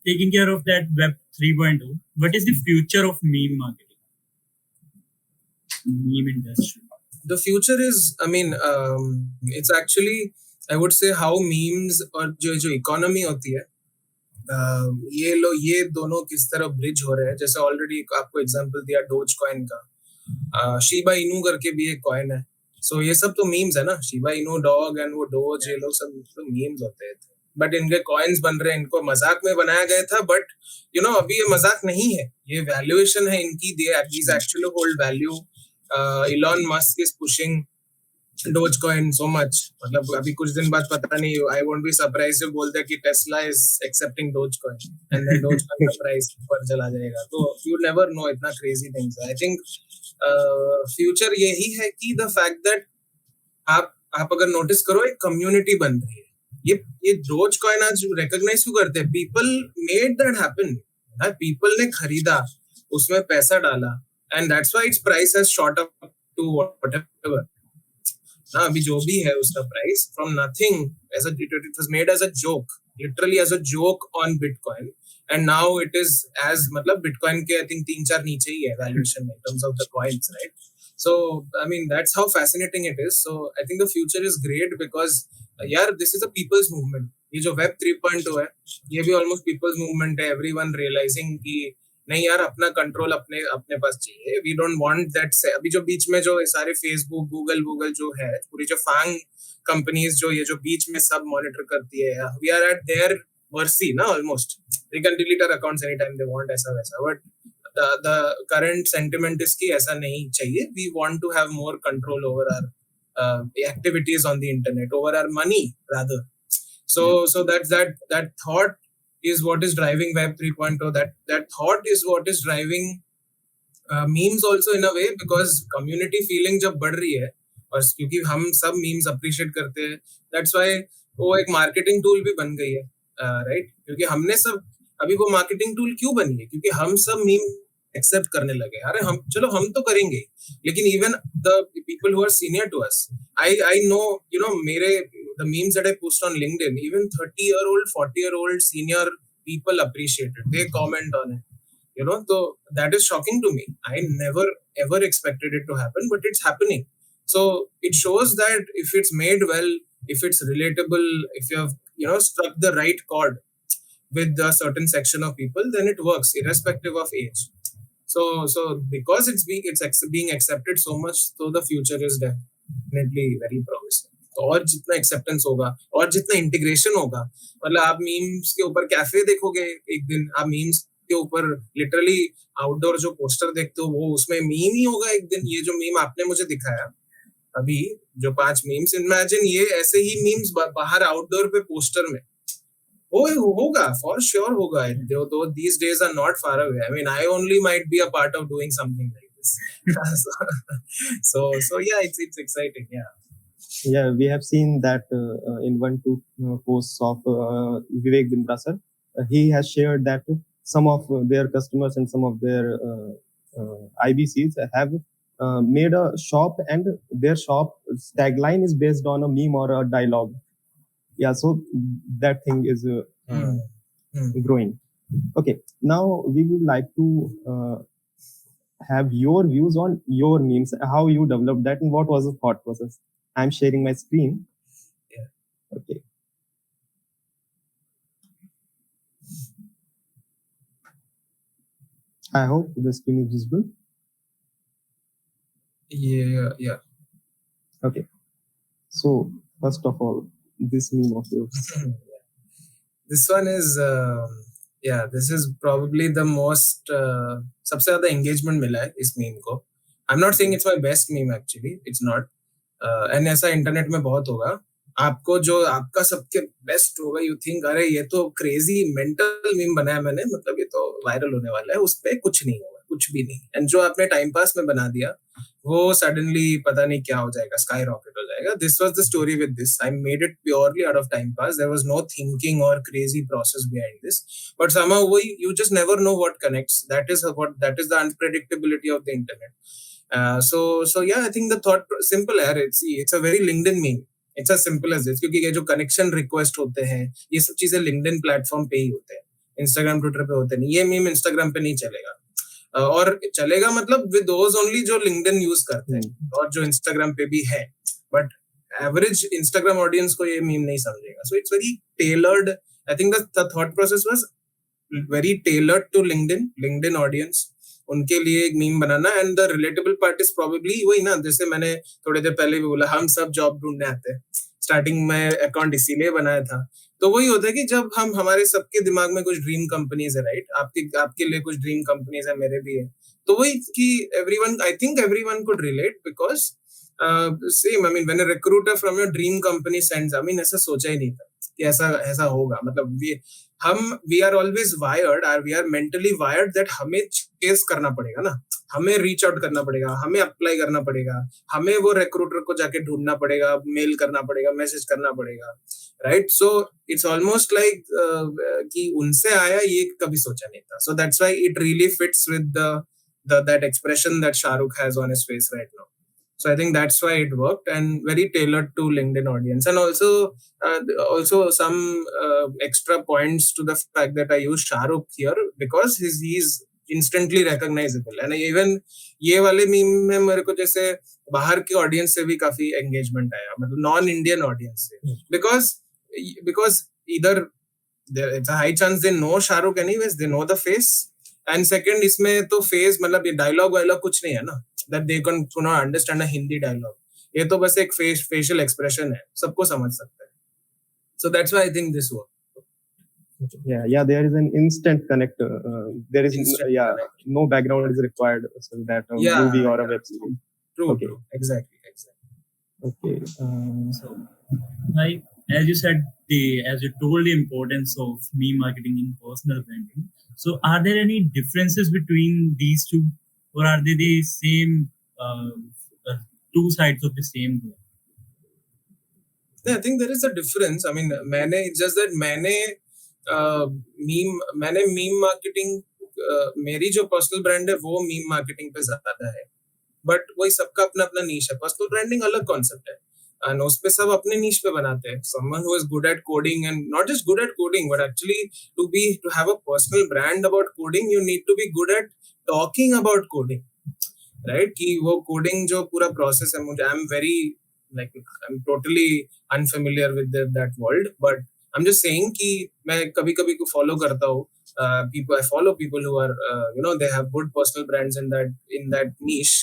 taking care of that Web 3.0, what is the future of meme marketing? Meme industry. The future is, I mean, it's actually, I would say, how memes और जो economy होती है, ये दोनों किस तरह bridge हो रहे हैं. जैसे ऑलरेडी आपको एग्जांपल दिया डोज कॉइन का, शीबा इनू करके भी एक कॉइन है. सो ये सब तो मीम्स है ना, शीबा इनू डॉग एंड वो डोज, ये लोग सब तो मीम्स होते हैं. बट इनके कॉइन्स बन रहे हैं, इनको मजाक में बनाया गया था, बट अभी ये मजाक नहीं है, ये वैल्यूएशन है इनकी. These actually hold value. Elon Musk is pushing Dogecoin so much. मतलब अभी कुछ दिन बाद पता नहीं, I won't be surprised if बोलते हैं कि Tesla is accepting Dogecoin and then Dogecoin का प्राइस ऊपर चला जाएगा. तो you never know, इतना crazy things. I think future यही है कि the fact that आप अगर नोटिस करो, एक कम्युनिटी बन रही है. ये Dogecoin आज recognize क्यों करते हैं? People made that happen. People ने खरीदा, उसमें पैसा डाला, and that's why its price has shot up to whatever. अभी जो भी है उसका price, from nothing, it was made as a joke, literally as a joke on Bitcoin, and now it is as मतलब Bitcoin के I think 3-4 नीचे ही है valuation in terms of the coins, right? So I mean that's how fascinating it is. So I think the future is great because यार this is a people's movement. ये जो Web 3.0 है, ये भी almost people's movement है. Everyone realizing कि नहीं यार, अपना कंट्रोल अपने पास चाहिए. We don't want that. अभी जो बीच में जो सारे फेसबुक, गूगल जो है, पूरी जो फैंग कंपनीज जो बीच में सब मॉनिटर करती है, we are at their mercy ना almost. They can delete our accounts any time they want, ऐसा वैसा. But the current sentiment is कि ऐसा नहीं चाहिए. We want to have more control over our activities on the internet, over our money rather. So that thought is what is driving Web 3.0. That thought is what is driving memes also in a way, because community feeling जब बढ़ रही है, और क्योंकि हम सब memes appreciate करते हैं, that's why वो एक marketing tool भी बन गई है, right? क्योंकि हमने सब, अभी वो marketing tool क्यों बनी है? क्योंकि हम सब meme accept करने लगे. अरे चलो हम तो करेंगे, लेकिन even the people who are senior to us, I know, the memes that I post on LinkedIn, even 30-year-old, 40-year-old senior people appreciate it. They comment on it. So that is shocking to me. I never ever expected it to happen, but it's happening. So it shows that if it's made well, if it's relatable, if you have struck the right chord with a certain section of people, then it works irrespective of age. So because it's being accepted so much, so the future is definitely very promising. और जितना acceptance होगा और जितना integration होगा, मतलब आप memes के ऊपर कैफे देखोगे एक दिन, आप मीम्स के ऊपर लिटरली आउटडोर जो पोस्टर देखते हो वो उसमें मीम ही होगा एक दिन. ये जो मीम आपने मुझे दिखाया अभी, जो 5 मीम्स, इमेजिन ये ऐसे ही मीम्स बाहर आउटडोर पे पोस्टर में होगा, फॉर श्योर होगा. तो these days are not far away. I mean, I only might be a part of doing something like this. so yeah, it's exciting. Yeah, we have seen that in 1-2 posts of Vivek Bindra sir. He has shared that some of their customers and some of their IBCs have made a shop, and their shop tagline is based on a meme or a dialogue. Yeah, so that thing is growing. Okay, now we would like to have your views on your memes, how you developed that, and what was the thought process. I'm sharing my screen. Yeah. Okay. I hope the screen is visible. Yeah. Okay. So first of all, this meme of yours. This one is this is probably the most सबसे ज़्यादा engagement मिला है इस meme को. I'm not saying it's my best meme actually. It's not. And ऐसा internet में बहुत होगा. आपको जो आपका सबके बेस्ट होगा, यू थिंक अरे ये तो क्रेजी मेंटल मीम बनाया मैंने, मतलब ये तो वायरल होने वाला है, उस पे कुछ नहीं होगा, कुछ भी नहीं। एंड जो आपने टाइम पास में बना दिया वो सडनली पता नहीं क्या हो जाएगा, स्काई रॉकेट हो जाएगा। This was the story with this. I made it purely out of time pass. There was no thinking और crazy process behind this, but somehow वो you just never know what connects. That is the unpredictability of the internet. So yeah, I think the thought simple है। It's a very LinkedIn meme. It's as simple as this, क्योंकि ये जो connection request होते हैं ये सब चीजें LinkedIn platform पे ही होते हैं, इंस्टाग्राम ट्विटर पे होते नहीं। ये मीम इंस्टाग्राम पे नहीं चलेगा, और चलेगा मतलब विद दोज ओनली जो लिंक्डइन यूज करते हैं और जो इंस्टाग्राम पे भी है, बट एवरेज इंस्टाग्राम ऑडियंस को ये मीम नहीं समझेगा। So it's very tailored. I think the thought process was very tailored to LinkedIn audience, उनके लिए एक मीम बनाना। And the relatable part is probably वही ना, जैसे मैंने थोड़ी देर पहले भी बोला, हम सब जॉब ढूंढने आते हैं। स्टार्टिंग में अकाउंट इसीलिए बनाया था। तो वही होता है कि जब हम हमारे सबके दिमाग में कुछ ड्रीम कंपनीज है, राइट? आपके लिए कुछ ड्रीम कंपनीज है, मेरे भी है। तो वही कि everyone, I think everyone could relate, because same, I mean when a recruiter from your dream company sends, I mean ऐसा सोचा ही नहीं था कि ऐसा ऐसा होगा। मतलब we are always wired, we are mentally wired that हमें चेस करना पड़ेगा ना, हमें रीच आउट करना पड़ेगा, हमें अप्लाई करना पड़ेगा, हमें वो रिक्रूटर को जाके ढूंढना पड़ेगा, मेल करना पड़ेगा, मैसेज करना पड़ेगा, right? So it's almost like कि उनसे आया ये कभी सोचा नहीं था। सो that's why it really fits with that expression that Shahrukh has on his face right now. So I think that's why it worked, and very tailored to LinkedIn audience. And also some extra points to the fact that I use Shahrukh here because he's instantly recognizable. And even ये वाले meme में मेरे को जैसे बाहर के audience से भी काफी एंगेजमेंट आया, मतलब नॉन इंडियन ऑडियंस से, because either it's a high chance they know Shahrukh anyways, they know the face, and second इसमें तो फेस, मतलब ये डायलॉग वायलॉग कुछ नहीं है ना, that they can not understand a Hindi dialogue. ये तो बस एक facial expression है, सबको समझ सकते हैं. So that's why I think this works. Yeah, there is an instant connect. There is connect. No background is required, so that movie or a web series. True, okay. True. Exactly. Okay. So, like as you said, as you told the importance of meme marketing in personal branding. So, are there any differences between these two, or are they the same, two sides of the same coin? I think there is a difference. I mean, मैंने meme marketing, मेरी जो personal brand है वो meme marketing पे ज्यादा है, but वही सबका अपना अपना नीश है। पर्सनल ब्रांडिंग अलग कॉन्सेप्ट है, and उस पे सब अपने नीश पे बनाते हैं। Someone who is good at coding, and not just good at coding, but actually to have a personal brand about coding, you need to be good at talking about coding, right? कि वो coding जो पूरा process है, मुझे I'm totally unfamiliar with that world, but I'm just saying कि मैं कभी कभी को follow करता हूँ I follow people who are they have good personal brands in that niche,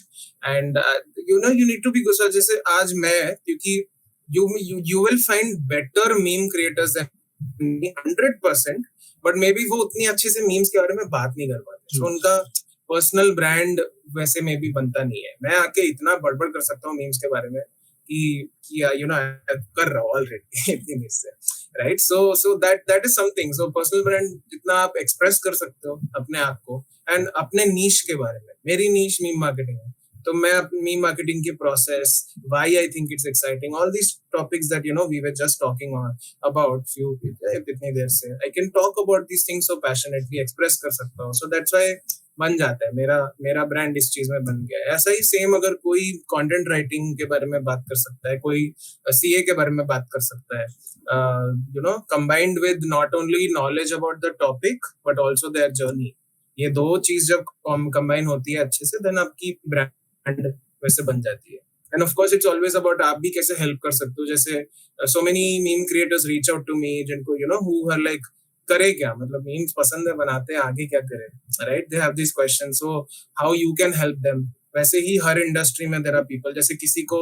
and you need to be good. So जैसे आज मैं, क्योंकि you will find better meme creators than me 100%, but maybe वो उतनी अच्छे से memes के बारे में बात नहीं कर पाते, so उनका पर्सनल ब्रांड वैसे में भी बनता नहीं है। मैं आके इतना बड़बड़ कर सकता हूँ मीम्स के बारे में कि कर रहा हूँ ऑलरेडी इतनी मीम्स से, right? So that is something. So personal brand जितना आप एक्सप्रेस कर सकते हो अपने आप को एंड अपने नीश के बारे में, मेरी नीश मीम मार्केटिंग है, तो मैं मीम मार्केटिंग की process, why I think it's exciting, all these topics that we were just talking about few इतनी देर से, I can talk about these things so passionately, express कर सकता हूँ। सो दैट्स व्हाई बन जाता है मेरा ब्रांड इस चीज में बन गया है। ऐसा ही सेम अगर कोई कंटेंट राइटिंग के बारे में बात कर सकता है, कोई सीए के बारे में बात कर सकता है, combined with not only knowledge about the topic but also their journey. ये दो चीज जब कंबाइन होती है अच्छे से, देन आपकी ब्रांड वैसे बन जाती है। And of course it's always about आप भी कैसे हेल्प कर सकते हो। जैसे so many meme creators reach out to me जिनको हु आर लाइक करे क्या, मतलब मीम्स पसंद है, बनाते हैं, आगे क्या करें, right? They have this question, so how you can help them. वैसे ही हर इंडस्ट्री में देयर आर पीपल, जैसे किसी को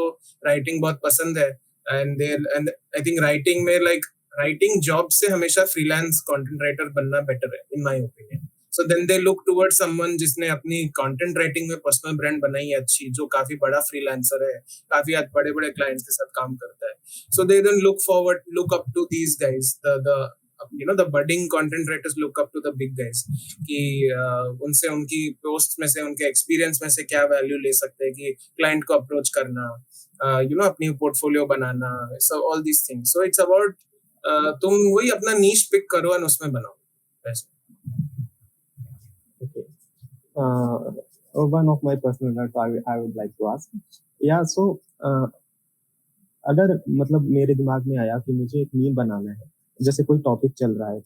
राइटिंग बहुत पसंद है एंड आई थिंक राइटिंग में राइटिंग जॉब से हमेशा फ्रीलांस कंटेंट राइटर बनना बेटर है in my opinion. So then they look towards someone जिसने अपनी कंटेंट राइटिंग में पर्सनल ब्रांड बनाई है अच्छी, जो काफी बड़ा फ्रीलांसर है, काफी बड़े बड़े क्लाइंट्स के साथ काम करता है। So they then look up to these guys, the budding content writers look up to the big guys कि उनसे उनकी पोस्ट में से उनके एक्सपीरियंस में से क्या वैल्यू ले सकते हैं कि क्लाइंट को अप्रोच करना, अपनी portfolio banana, so all these things. So it's about तुम वही अपना नीश पिक करो और उसमें बनाओ. Okay. One of my personal notes I would like to ask. Yeah, so अगर मतलब मेरे दिमाग में आया कि मुझे एक मीम बनाना है, जैसे कोई टॉपिक चल रहा है,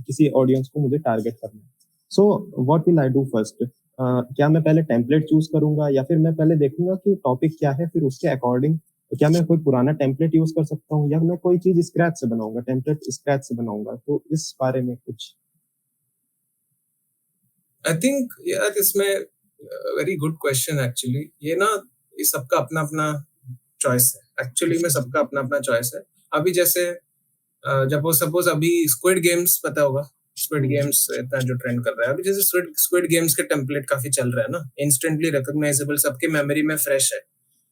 किसी ऑडियंस को मुझे टारगेट करना है, so what will I do first? क्या मैं पहले टेम्पलेट चूज करूंगा या फिर मैं पहले देखूंगा कि टॉपिक क्या है, फिर उसके अकॉर्डिंग क्या मैं कोई पुराना टेम्पलेट यूज कर सकता हूँ या मैं कोई चीज स्क्रैच से बनाऊंगा, टेम्पलेट स्क्रैच से बनाऊंगा? तो इस बारे में कुछ. आई थिंक यार इसमें वेरी गुड क्वेश्चन एक्चुअली. ये सबका अपना अपना चॉइस है. एक्चुअली में सबका अपना अपना चॉइस है. अभी जैसे जब सपोज अभी स्क्विड गेम्स पता होगा, स्क्विड गेम्स इतना जो ट्रेंड कर रहा है अभी, जैसे स्क्विड गेम्स के टेम्पलेट काफी चल रहा है ना, इंस्टेंटली रिकॉग्नाइजेबल, सबके मेमोरी में फ्रेश है.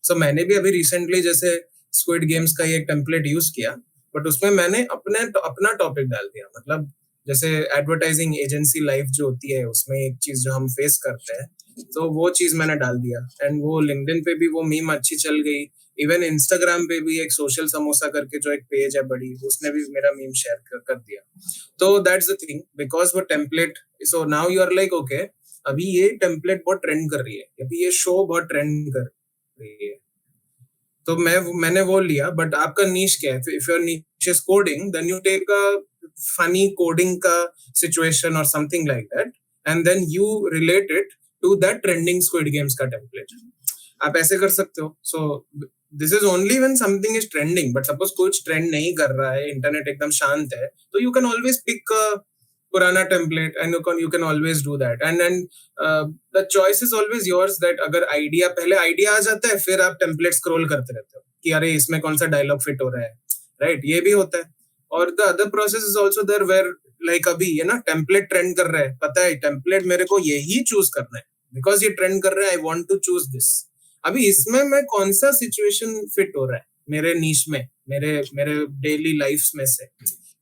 सो मैंने भी अभी रिसेंटली जैसे स्क्विड गेम्स का ये टेम्पलेट यूज किया, बट उसमें मैंने अपना टॉपिक डाल दिया. मतलब जैसे एडवर्टाइजिंग एजेंसी लाइफ जो होती है उसमें एक चीज जो हम फेस करते हैं, तो वो चीज मैंने डाल दिया. एंड वो लिंक्डइन पे भी वो मीम अच्छी चल गई. इवन इंस्टाग्राम पे भी एक सोशल समोसा करके जो एक पेज है बड़ी, उसने भी मेरा मीम शेयर कर दिया. तो दैट्स द थिंग, बिकॉज वो template, so now you are like okay, अभी ये टेम्पलेट बहुत ट्रेंड कर रही है, अभी ये शो बहुत ट्रेंड कर रही है, तो मैंने वो लिया. बट आपका नीश क्या है? If your niche is coding, then you take a funny coding का सिचुएशन और something like that, and then you relate it to that trending Squid Games का टेम्पलेट. आप ऐसे कर सकते हो. So this is only when something is trending. But suppose कुछ trend नहीं कर रहा है, इंटरनेट एकदम शांत है, तो यू कैन ऑलवेज पिक पुराना template and you can always do that. And the choice is always yours. That अगर पहले आइडिया आ जाता है, फिर आप टेम्पलेट स्क्रॉल करते रहते हो कि अरे इसमें कौन सा डायलॉग फिट हो रहा है, राइट? ये भी होता है. और the other process is also there where like अभी ये ना टेम्पलेट ट्रेंड कर रहा है, पता है टेम्पलेट मेरे को यही चूज करना है बिकॉज ये ट्रेंड कर रहा है, I want to choose this. अभी इसमें मैं कौन सा सिचुएशन फिट हो रहा है मेरे नीश में, मेरे डेली लाइफ में से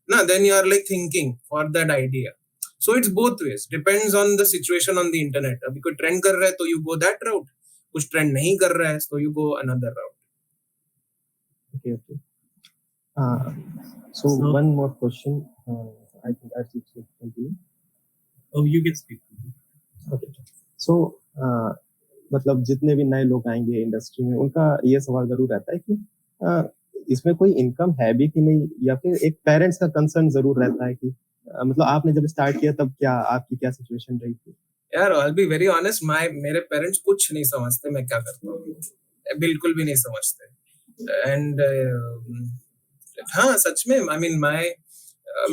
ना, then you are like thinking for that idea. So it's both ways, depends on the situation on the internet. अभी कोई ट्रेंड कर रहा है तो यू गो दैट राउट, कुछ ट्रेंड नहीं कर रहा है तो you go another route. Okay. So one more question. I think I should continue. Oh, you can speak. Okay. So मतलब जितने भी नए लोग आएंगे इंडस्ट्री में, उनका ये सवाल जरूर रहता है कि इसमें कोई इनकम है भी कि नहीं, या फिर एक पेरेंट्स का कंसर्न जरूर रहता है कि मतलब आपने जब स्टार्ट किया तब आपकी क्या सिचुएशन रही थी? यार I'll be very honest, मेरे पेरेंट्स कुछ नहीं समझते मैं क्या करता हूँ, बिल्कुल भी नहीं समझते. एंड हाँ सच में, आई मीन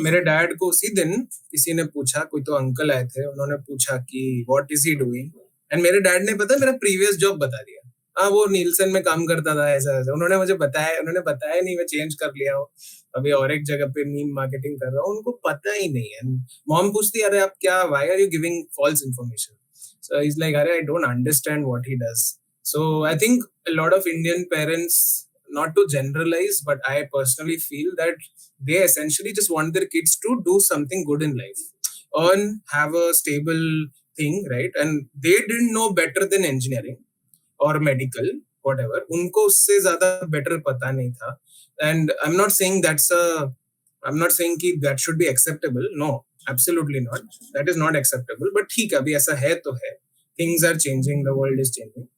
मेरे डैड को उसी दिन किसी ने पूछा, कोई तो अंकल आए थे, उन्होंने पूछा कि what is he doing, and मेरे डैड ने पता मेरा प्रीवियस जॉब बता दिया. हाँ वो नीलसन में काम करता था, ऐसा उन्होंने मुझे बताया, उन्होंने बताया नहीं, मैं चेंज कर लिया हूँ, अभी और एक जगह पे मीम मार्केटिंग कर रहा हूँ, उनको पता ही नहीं है. मॉम पूछती अरे आप क्या, why are you giving false information? So is like अरे I don't understand what he does. So I think a lot of Indian parents, not to generalize, but I personally feel that they essentially just want their kids to do something good in life, earn, have a stable thing, right? And they didn't know better than engineering or medical, whatever. उनको उससे ज़्यादा better पता नहीं था. And I'm not saying कि that should be acceptable. No, absolutely not. That is not acceptable. But ठीक है, अभी ऐसा है तो है. Things are changing, the world is changing.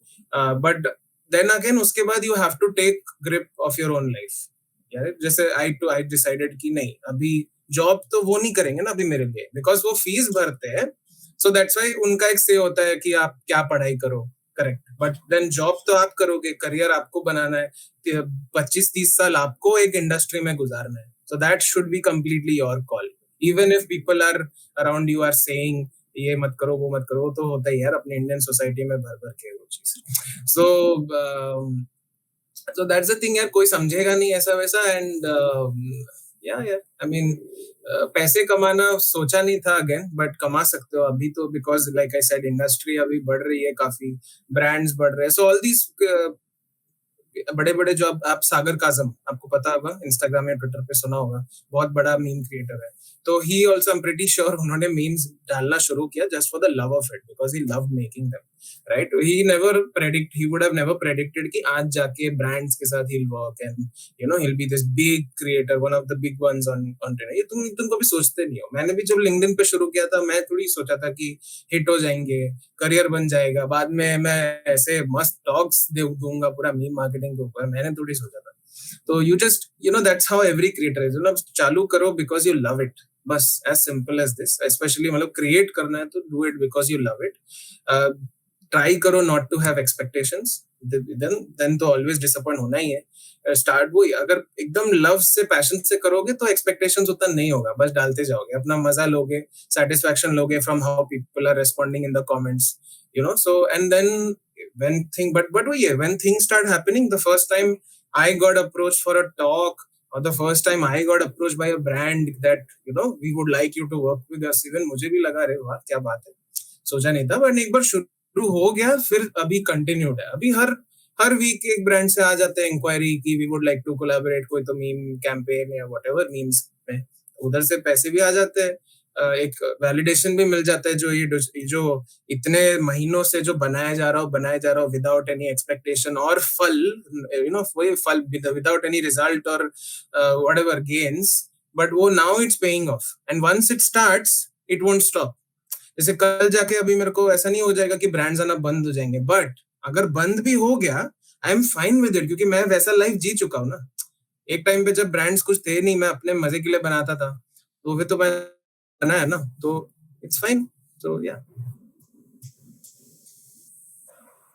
But then again उसके बाद you have to take grip of your own life. यार जैसे I decided कि नहीं, अभी जॉब तो वो नहीं करेंगे ना अभी मेरे लिए, बिकॉज वो फीस भरते हैं. सो दैट्स व्हाई उनका एक से होता है कि आप क्या पढ़ाई करो, करेक्ट, बट देन जॉब तो आप करोगे, करियर आपको बनाना है, 25-30 साल आपको एक इंडस्ट्री में गुजारना है. So that should be completely your call. Even if people are around you are saying ये मत करो वो मत करो, तो होता ही यार अपने इंडियन सोसाइटी में भर के वो चीज. सो दैट्स द थिंग यार, कोई समझेगा नहीं ऐसा वैसा. एंड यार आई मीन पैसे कमाना सोचा नहीं था अगेन, बट कमा सकते हो अभी तो, because like I said industry अभी बढ़ रही है, काफी ब्रांड्स बढ़ रहे हैं. सो ऑल दीज बड़े बड़े जो आप सागर काजम, आपको पता होगा, इंस्टाग्राम या ट्विटर पे सुना होगा, बहुत बड़ा मीम क्रिएटर है। तो he also, I am pretty sure, उन्होंने मीम्स डालना शुरू किया just for the love of it, because he love making them, right? He would have never predicted कि आज जाके ब्रांड्स के साथ he'll work and he'll be this big creator, one of the big ones on Twitter. ये तुम कभी सोचते नहीं हो। मैंने भी जब LinkedIn पे शुरू किया था, मैं थोड़ी सोचा था कि हिट हो जाएंगे, करियर बन जाएगा, बाद में मैं ऐसे मस्त टॉक्स दूंगा पूरा मीम मार्केटिंग के ऊपर, मैंने थोड़ी सोचा था। तो you just that's how every creator is, चालू करो बिकॉज यू लव इट, बस as simple as this. Specially मतलब क्रिएट करना है तो do it because you love it. Try करो not to have expectations, then तो ऑलवेज डिसअपॉइंट होना ही है। स्टार्ट वो, अगर एकदम लव से पैशन से करोगे तो एक्सपेक्टेशंस उतना नहीं होगा, बस डालते जाओगे, अपना मजा लोगे, सेटिस्फैक्शन लोगे from how people are responding in the comments, so and then when things start happening, the first time I got approached for a talk, or the first time I got approached by a brand that we would like you to work with us, even मुझे भी लगा अरे वाह क्या बात है, सोचा नहीं था, बट एक बार शुरू हो गया, फिर अभी कंटिन्यूड है। अभी हर वीक एक ब्रांड से आ जाते हैं इंक्वायरी कि we would like to collaborate, कोई तो मीम कैंपेन या व्हाटएवर मीम्स में, उधर से पैसे भी आ जाते हैं, एक वैलिडेशन भी मिल जाता है, जो इतने महीनों से जो बनाया जा रहा हो विदाउट एनी एक्सपेक्टेशन और फल, वही फल विदाउट एनी रिजल्ट और व्हाटएवर गेन्स, बट वो now it's paying off, and once it starts it won't stop. जैसे कल जाके अभी मेरे को ऐसा नहीं हो जाएगा कि ब्रांड्स आना बंद हो जाएंगे, बट अगर बंद भी हो गया I am fine with it, क्योंकि मैं वैसा लाइफ जी चुका हूँ ना। एक टाइम पे जब ब्रांड्स कुछ थे नहीं, मैं अपने मजे के लिए बनाता था, तो फिर तो मैं बना है ना, तो इट्स फाइन। सो या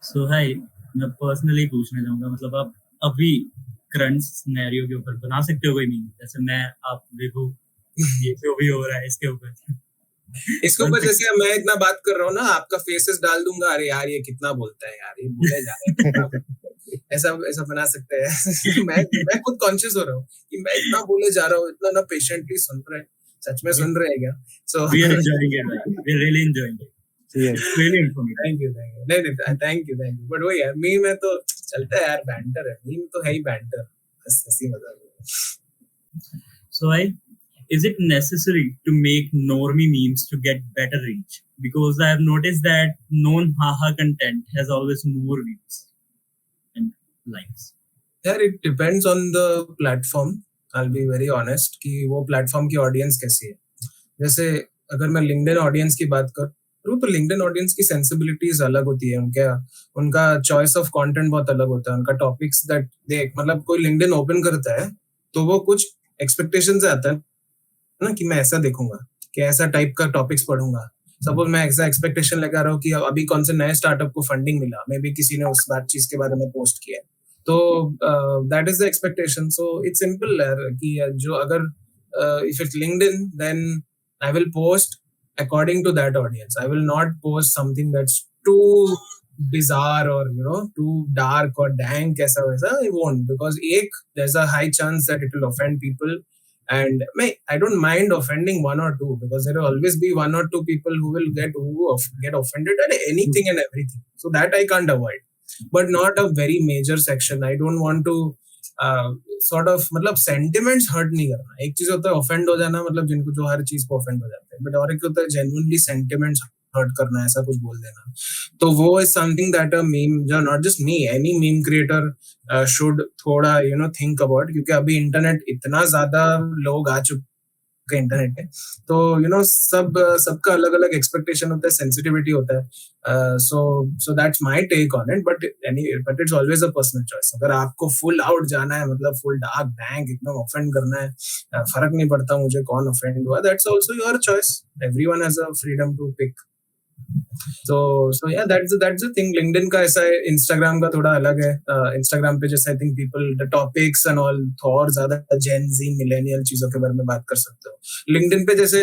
सो हाय, मैं पर्सनली पूछना चाहूंगा, मतलब आप अभी करंट सिनेरियो के ऊपर बना सकते हो कोई मीम? जैसे मैं, आप देखो ये जो भी हो रहा है इसके ऊपर जैसे मैं इतना बात कर रहा हूँ ना, आपका फेसेस डाल दूंगा, अरे यार ये कितना बोलता है यार, ये बोले जा रहा है ऐसा बना सकते हैं। मैं खुद कॉन्शियस हो रहा हूँ कि मैं इतना बोले जा रहा हूँ, इतना ना पेशेंटली सुन रहे हैं, सच में सुन रहे हैं क्या? So we are enjoying it, we are really enjoying it, really informative. Thank you thank you. But वो यार मीम में तो चलता है यार, बैंटर है, मीम तो है ही बैंटर, हंसी मजाक। So is it necessary to make normie memes to get better reach? Because I have noticed that non-haha content has always more views and likes. यार it depends on the platform. I'll be very honest कि वो platform की audience कैसी है। जैसे अगर मैं LinkedIn audience की बात करूँ तो लिंक्डइन ऑडियंस की सेंसिबिलिटीज अलग होती है, उनका चॉइस ऑफ कंटेंट बहुत अलग होता है, उनका टॉपिक्स दैट देख, मतलब कोई लिंक्डइन ओपन करता है तो वो कुछ एक्सपेक्टेशन से आता है ना कि मैं ऐसा देखूंगा, कि ऐसा टाइप का टॉपिक्स पढ़ूंगा। सपोज मैं ऐसा एक्सपेक्टेशन लगा रहा हूँ कि अभी कौन से नए स्टार्टअप को फंडिंग मिला, मे बी किसी ने उस बात चीज के बारे में पोस्ट किया, तो that is the expectation. So it's simple कि जो अगर if it's LinkedIn then I will post according to that audience, I will not post something that's too bizarre or too dark or dank ऐसा वैसा, I won't, because there's a high chance that it will offend people, and I don't mind offending one or two, because there will always be one or two people who will get offended at anything and everything, so that I can't avoid, but not a very major section. I don't want to sort of, मतलब sentiments hurt नहीं करना। एक चीज होता है offend हो जाना, मतलब जिनको जो हर चीज को offend हो जाते हैं, but और एक होता है genuinely sentiments हर्ट करना, ऐसा कुछ बोल देना। तो वो is something that a meme, जो not just me, any meme creator should थोड़ा थिंक अबाउट, क्योंकि अभी इंटरनेट इतना ज्यादा लोग आ चुके हैं इंटरनेट पे, तो सबका अलग अलग एक्सपेक्टेशन होता है, सेंसिटिविटी होता है, so that's my take on it, but it's always a personal choice. अगर आपको फुल आउट जाना है, मतलब फुल डार्क बैंक एकदम ऑफेंड करना है, फर्क नहीं पड़ता मुझे कौन ऑफेंड हुआ, that's also your choice, everyone has a freedom to pick. So yeah, that's the thing. LinkedIn का ऐसा है, Instagram का थोड़ा अलग है। Instagram पे जैसे I think people the topics and all और ज्यादा Gen Z millennial चीजों के बारे में बात कर सकते हो। LinkedIn पे जैसे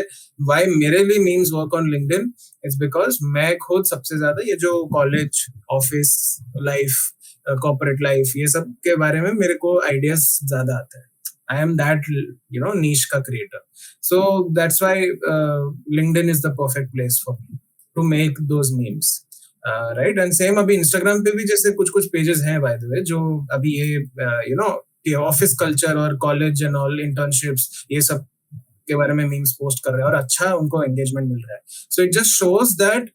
why मेरे लिए memes work on LinkedIn is because मैं खुद सबसे ज्यादा ये जो college, office life, corporate life, ये सब के बारे में मेरे को आइडियाज ज्यादा आते हैं। I am that niche का creator, so that's why LinkedIn is the perfect place for me to make those memes. Right. And same अभी इंस्टाग्राम पे भी जैसे कुछ कुछ पेजेस हैं बाय द वे जो अभी ये यू नो ये ऑफिस कल्चर और कॉलेज एंड ऑल इंटर्नशिप्स ये सब के बारे में मीम्स पोस्ट कर रहे हैं और अच्छा उनको एंगेजमेंट मिल रहा है। So it just shows that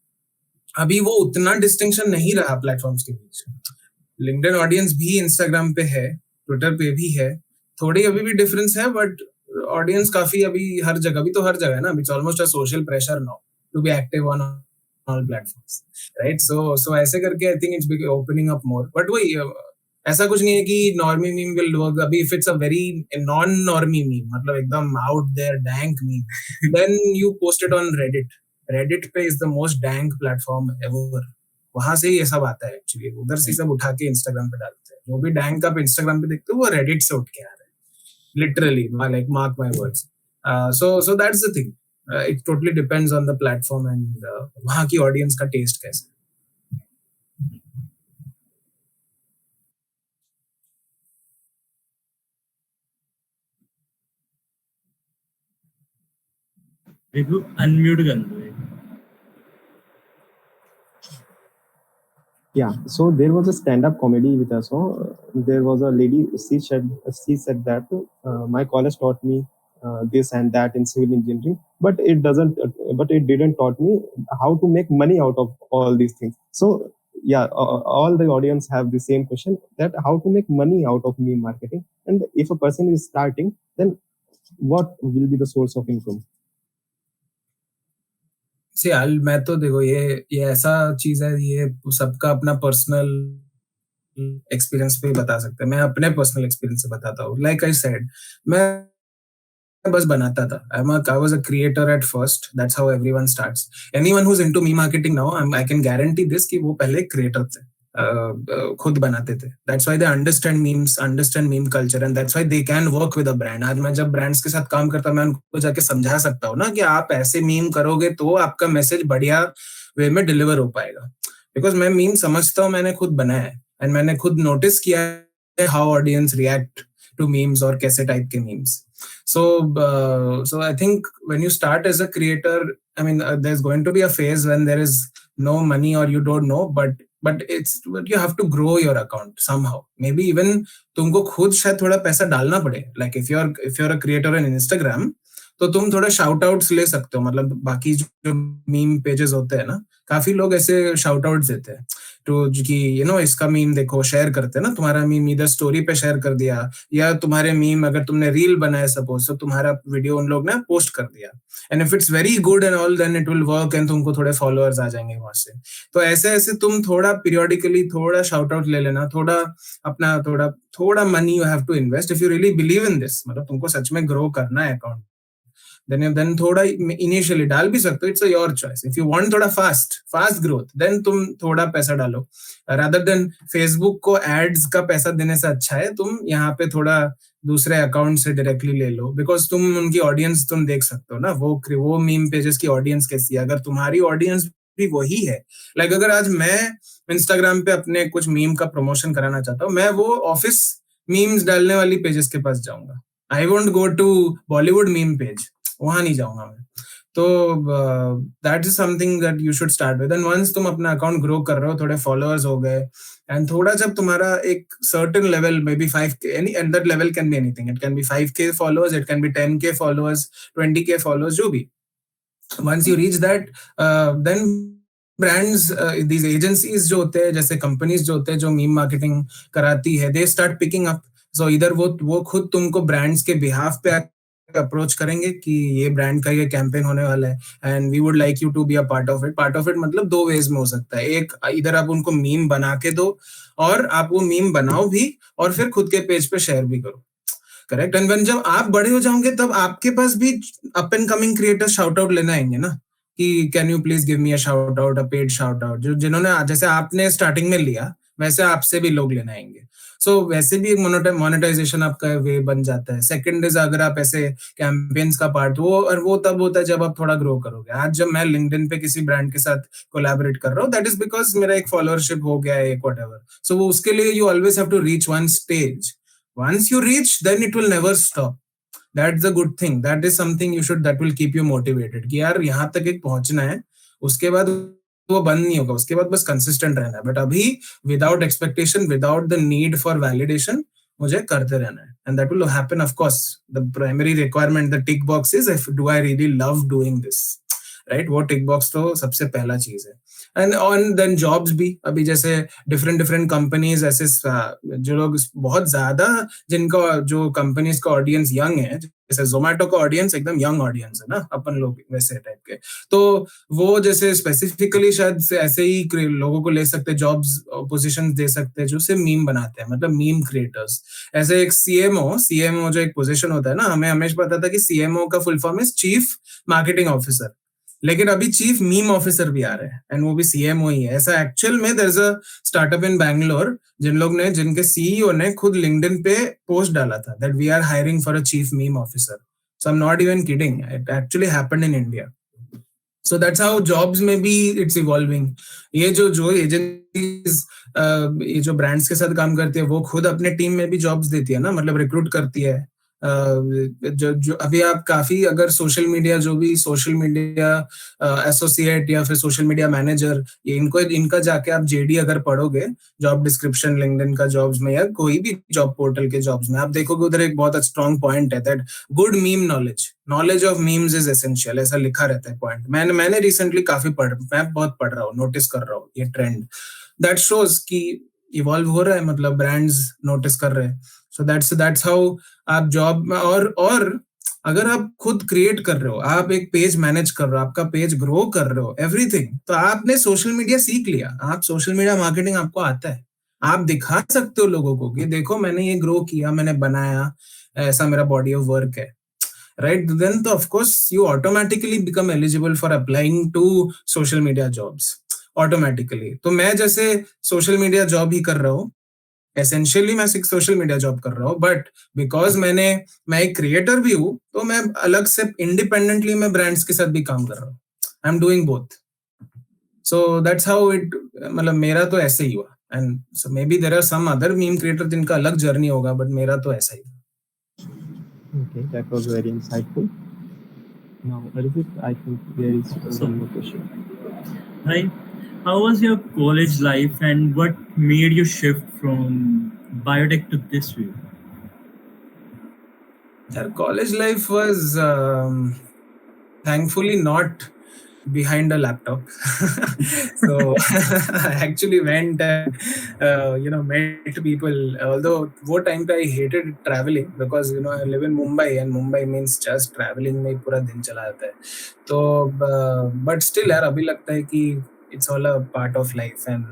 अभी वो उतना डिस्टिंक्शन नहीं रहा प्लेटफॉर्म्स के बीच। लिंक्डइन ऑडियंस भी इंस्टाग्राम पे है, ट्विटर पे भी है, थोड़ी अभी भी डिफरेंस है, बट ऑडियंस काफी अभी हर जगह, अभी तो हर जगह है ना, it's almost a social pressure now to be active on all platforms, right. So ऐसे करके I think it's opening up more. But वही ऐसा कुछ नहीं है कि नॉर्मी मीम विल वर्क। अभी if it's a very non normie meme, मतलब एकदम out there dank meme, then you post it on Reddit. Reddit पे is the most dank platform ever. वहां से ही ये सब आता है एक्चुअली, उधर से सब उठा के इंस्टाग्राम पे डालते हैं। जो भी डैंक आप इंस्टाग्राम पे देखते हो वो रेडिट से उठ के आ रहे हैं, literally, like mark my words. so that's the thing. It totally depends on the platform and वहाँ की ऑडियंस का टेस्ट कैसा है। देखो अनम्यूट कर लो। Yeah, so there was a stand-up comedy which I saw. There was a lady. She said that my college taught me this and that in civil engineering, but it doesn't. But it didn't taught me how to make money out of all these things. So yeah, all the audience have the same question, that how to make money out of meme marketing. And if a person is starting, then what will be the source of income? See, मैं तो देखो ये ऐसा चीज है, ये सबका अपना पर्सनल एक्सपीरियंस पे ही बता सकते हैं। मैं अपने पर्सनल एक्सपीरियंस से बताता हूँ। लाइक आई सेड, मैं बस बनाता था। I was a creator at first. That's how everyone starts. Anyone who's into meme marketing now, I can guarantee this कि वो पहले creator थे, खुद बनाते थे। That's why they understand memes, understand meme culture, and that's why they can work with a brand. आज मैं जब brands के साथ काम करता हूँ, मैं उनको जाके समझा सकता हूँ ना कि आप ऐसे meme करोगे तो आपका मैसेज बढ़िया वे में डिलीवर हो पाएगा। बिकॉज मैं मीम समझता हूँ, मैंने खुद बनाया है, एंड मैंने खुद नोटिस किया है how audience react to memes और कैसे टाइप के memes. So I think when you start as a creator, I mean, there's going to be a phase when there is no money or you don't know, but you have to grow your account somehow. Maybe even तुमको खुद शायद थोड़ा पैसा डालना पड़े। Like if you're a creator on Instagram, तो तुम थोड़ा शाउट आउट्स ले सकते हो। मतलब बाकी जो मीम पेजेस होते हैं ना, काफी लोग ऐसे शाउट आउट्स देते हैं तो कि इसका मीम देखो, शेयर करते हैं ना, तुम्हारा मीम इधर स्टोरी पे शेयर कर दिया, या तुम्हारे मीम अगर तुमने रील बनाया सपोज, तो तुम्हारा वीडियो उन लोग ने पोस्ट कर दिया, and if it's very good and all, then it will work and तुमको थोड़े फॉलोअर्स आ जाएंगे वहां से। तो ऐसे ऐसे तुम थोड़ा पीरियोडिकली थोड़ा शाउट आउट ले लेना, थोड़ा अपना थोड़ा money you have to invest if you really believe in this. मतलब तुमको सच में ग्रो करना है अकाउंट, then थोड़ा इनिशियली डाल भी सकते हो। It's your choice. If you want थोड़ा फास्ट ग्रोथ, देन तुम थोड़ा पैसा डालो, रादर देन फेसबुक को एड्स का पैसा देने से अच्छा है तुम यहाँ पे थोड़ा दूसरे अकाउंट से डायरेक्टली ले लो, बिकॉज तुम उनकी ऑडियंस तुम देख सकते हो ना, वो मीम पेजेस की ऑडियंस कैसी है। अगर तुम्हारी ऑडियंस भी वही है, लाइक अगर आज मैं इंस्टाग्राम पे अपने कुछ मीम का प्रमोशन कराना चाहता हूँ, मैं वो ऑफिस मीम्स डालने वाली पेजेस के पास जाऊंगा। I won't go to Bollywood meme page, वहां नहीं जाऊंगा मैं। तो that is something that you should start with. And once तुम अपना अकाउंट ग्रो कर रहे हो, थोड़े फॉलोअर्स हो गए, एंड थोड़ा जब तुम्हारा एक certain level, maybe 5K, and that level can be anything, it can be 5K followers, it can be 10K followers, 20K followers, जो भी। Once you reach that, then brands, these agencies जो होते हैं, जैसे companies जो होते हैं जो मीम मार्केटिंग कराती है, दे स्टार्ट पिकिंग अप। सो इधर वो खुद तुमको ब्रांड्स के बिहाफ पे अप्रोच करेंगे कि ये ब्रांड का ये कैंपेन होने वाला है and we would like you to be a part of it. Part of it मतलब दो वेज में हो सकता है। एक, इधर आप उनको मीम बना के दो, और आप वो मीम बनाओ भी और फिर खुद के पेज पे शेयर भी करो, करेक्ट। एंड व्हेन जब आप बड़े हो जाओगे, तब आपके पास भी up and coming creators shout out लेना आएंगे ना, कि can you please give me a shout out, a paid shout out, जो जिन्होंने जैसे आपने स्टार्टिंग में लिया, वैसे आपसे भी लोग लेना आएंगे। सो वैसे भी एक मोनेटाइजेशन आपका वे बन जाता है। सेकंड इज, अगर आप ऐसे कैंपेन्स का पार्ट, वो तब होता है जब आप थोड़ा ग्रो करोगे। आज जब मैं लिंक्डइन पे किसी ब्रांड के साथ कोलैबोरेट कर रहा हूँ, दैट इज बिकॉज मेरा एक फॉलोअरशिप हो गया है, व्हाटएवर। सो वो उसके लिए you always have to reach one stage. Once you reach, then it will never stop. That's the good thing. That is something that will keep you motivated कि यार यहाँ तक एक पहुंचना है, उसके बाद वो बंद नहीं होगा, उसके बाद बस कंसिस्टेंट रहना है. बट अभी without expectation, without the need for validation, मुझे करते रहना है. And that will happen. Of course the primary requirement, the tick box is, if do I really love doing this, right? वो टिक बॉक्स तो सबसे पहला चीज है. एंड ऑन देन जॉब्स भी, अभी जैसे डिफरेंट डिफरेंट कंपनीज ऐसे जो लोग बहुत ज्यादा, जिनका जो कंपनीज का ऑडियंस यंग है, जैसे जोमेटो का ऑडियंस एकदम यंग ऑडियंस है ना, अपन लोग वैसे टाइप के, तो वो जैसे स्पेसिफिकली शायद से ऐसे ही लोगों को ले सकते, जॉब्स पोजीशंस दे सकते हैं जो सिर्फ मीम बनाते हैं, मतलब मीम क्रिएटर्स. ऐसे एक सीएमओ जो एक पोजीशन होता है ना, हमें हमेशा पता था कि सीएमओ का full form is chief marketing officer, लेकिन अभी चीफ मीम ऑफिसर भी आ रहे हैं, एंड वो भी सीएमओ ही है. ऐसा एक्चुअल में there is a startup in Bangalore, जिनके सीईओ ने खुद लिंक्डइन पे पोस्ट डाला था that we are hiring for a chief meme officer. So I am not even kidding, it actually happened in India. So that's how jobs में भी it's evolving. ये जो एजेंसीज, ये जो ब्रांड्स के साथ काम करती है, वो खुद अपने टीम में भी जॉब्स देती है ना, मतलब रिक्रूट करती है. जो अभी आप काफी, अगर सोशल मीडिया एसोसिएट या फिर सोशल मीडिया मैनेजर, ये इनका जाके आप जेडी अगर पढ़ोगे, जॉब डिस्क्रिप्शन लिंक्डइन का जॉब्स में या कोई भी जॉब पोर्टल के जॉब्स में, आप देखोगे उधर एक बहुत स्ट्रॉन्ग पॉइंट है that good meme knowledge of memes is essential, ऐसा लिखा रहता है पॉइंट. मैंने रिसेंटली मैं बहुत पढ़ रहा हूँ, नोटिस कर रहा हूँ ये ट्रेंड. दैट शोज कि इवॉल्व हो रहा है, मतलब ब्रांड्स नोटिस कर रहे हैं. सो दैट्स हाउ आप जॉब में, और अगर आप खुद क्रिएट कर रहे हो, आप एक पेज मैनेज कर रहे हो, आपका पेज ग्रो कर रहे हो, एवरीथिंग, तो आपने सोशल मीडिया सीख लिया, आप सोशल मीडिया मार्केटिंग आपको आता है, आप दिखा सकते हो लोगों को कि देखो मैंने ये ग्रो किया, मैंने बनाया, ऐसा मेरा बॉडी ऑफ वर्क है, राइट? देन तो of course you automatically become eligible for applying to social media jobs automatically. तो मैं जैसे सोशल मीडिया जॉब ही कर रहा हूँ, एसेंशियली मैं सोशल मीडिया जॉब कर रहा हूँ, बट बिकॉज मैं एक क्रिएटर भी हूँ, तो मैं अलग से इंडिपेंडेंटली मैं ब्रांड्स के साथ भी काम कर रहा हूँ. I am doing both. So that's how it, मतलब मेरा तो ऐसे ही हुआ. And so maybe there are some other meme creator जिनका अलग जर्नी होगा, बट मेरा तो ऐसा ही. Okay, that was very insightful. Now, Arjit, I think there is one more question. Hi, how was your college life and what made you shift from biotech to this field? Their college life was thankfully not behind a laptop. So I actually went and met people. Although वो time पे I hated traveling because I live in Mumbai and Mumbai means just traveling में पूरा दिन चला जाता है. तो but still यार अभी लगता है कि it's all a part of life and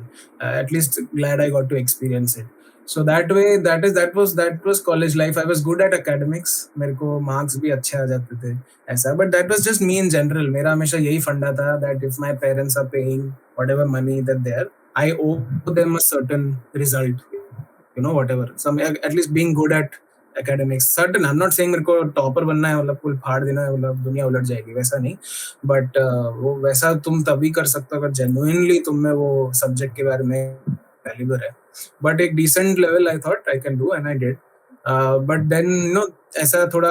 at least glad I got to experience it. So that way that was college life. I was good at academics. मेरे को marks भी अच्छे आ जाते थे ऐसा. But that was just me in general. मेरा हमेशा यही फंडा था that if my parents are paying whatever money that they are, I owe them a certain result. Whatever. Some at least being good at academics. Certain. I'm not saying मेरे को topper बनना है, मतलब कुल फाड़ देना है, मतलब दुनिया उलट जाएगी, वैसा नहीं. But वो वैसा तुम तभी कर सकते हो अगर genuinely तुम में वो subject के बारे में caliber है. But एक decent level I thought I can do and I did. But then ऐसा थोड़ा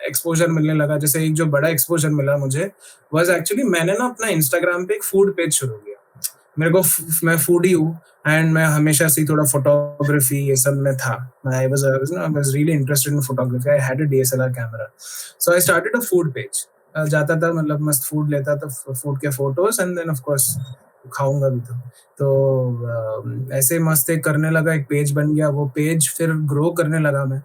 एक्सपोजर मिलने लगा. जैसे एक जो बड़ा एक्सपोजर मिला मुझे was actually मैंने ना अपना Instagram पे एक फूड पेज शुरू किया. मैं फूडी हूँ एंड मैं हमेशा से थोड़ा फोटोग्राफी ये सब में था. I was really interested in photography. I had a DSLR camera. So I started a food page. जाता था, मतलब मस्त फूड लेता था, फूड के photos and then of course खाऊंगा भी तो ऐसे मस्त एक करने लगा. एक पेज बन गया. वो पेज फिर ग्रो करने लगा मैं,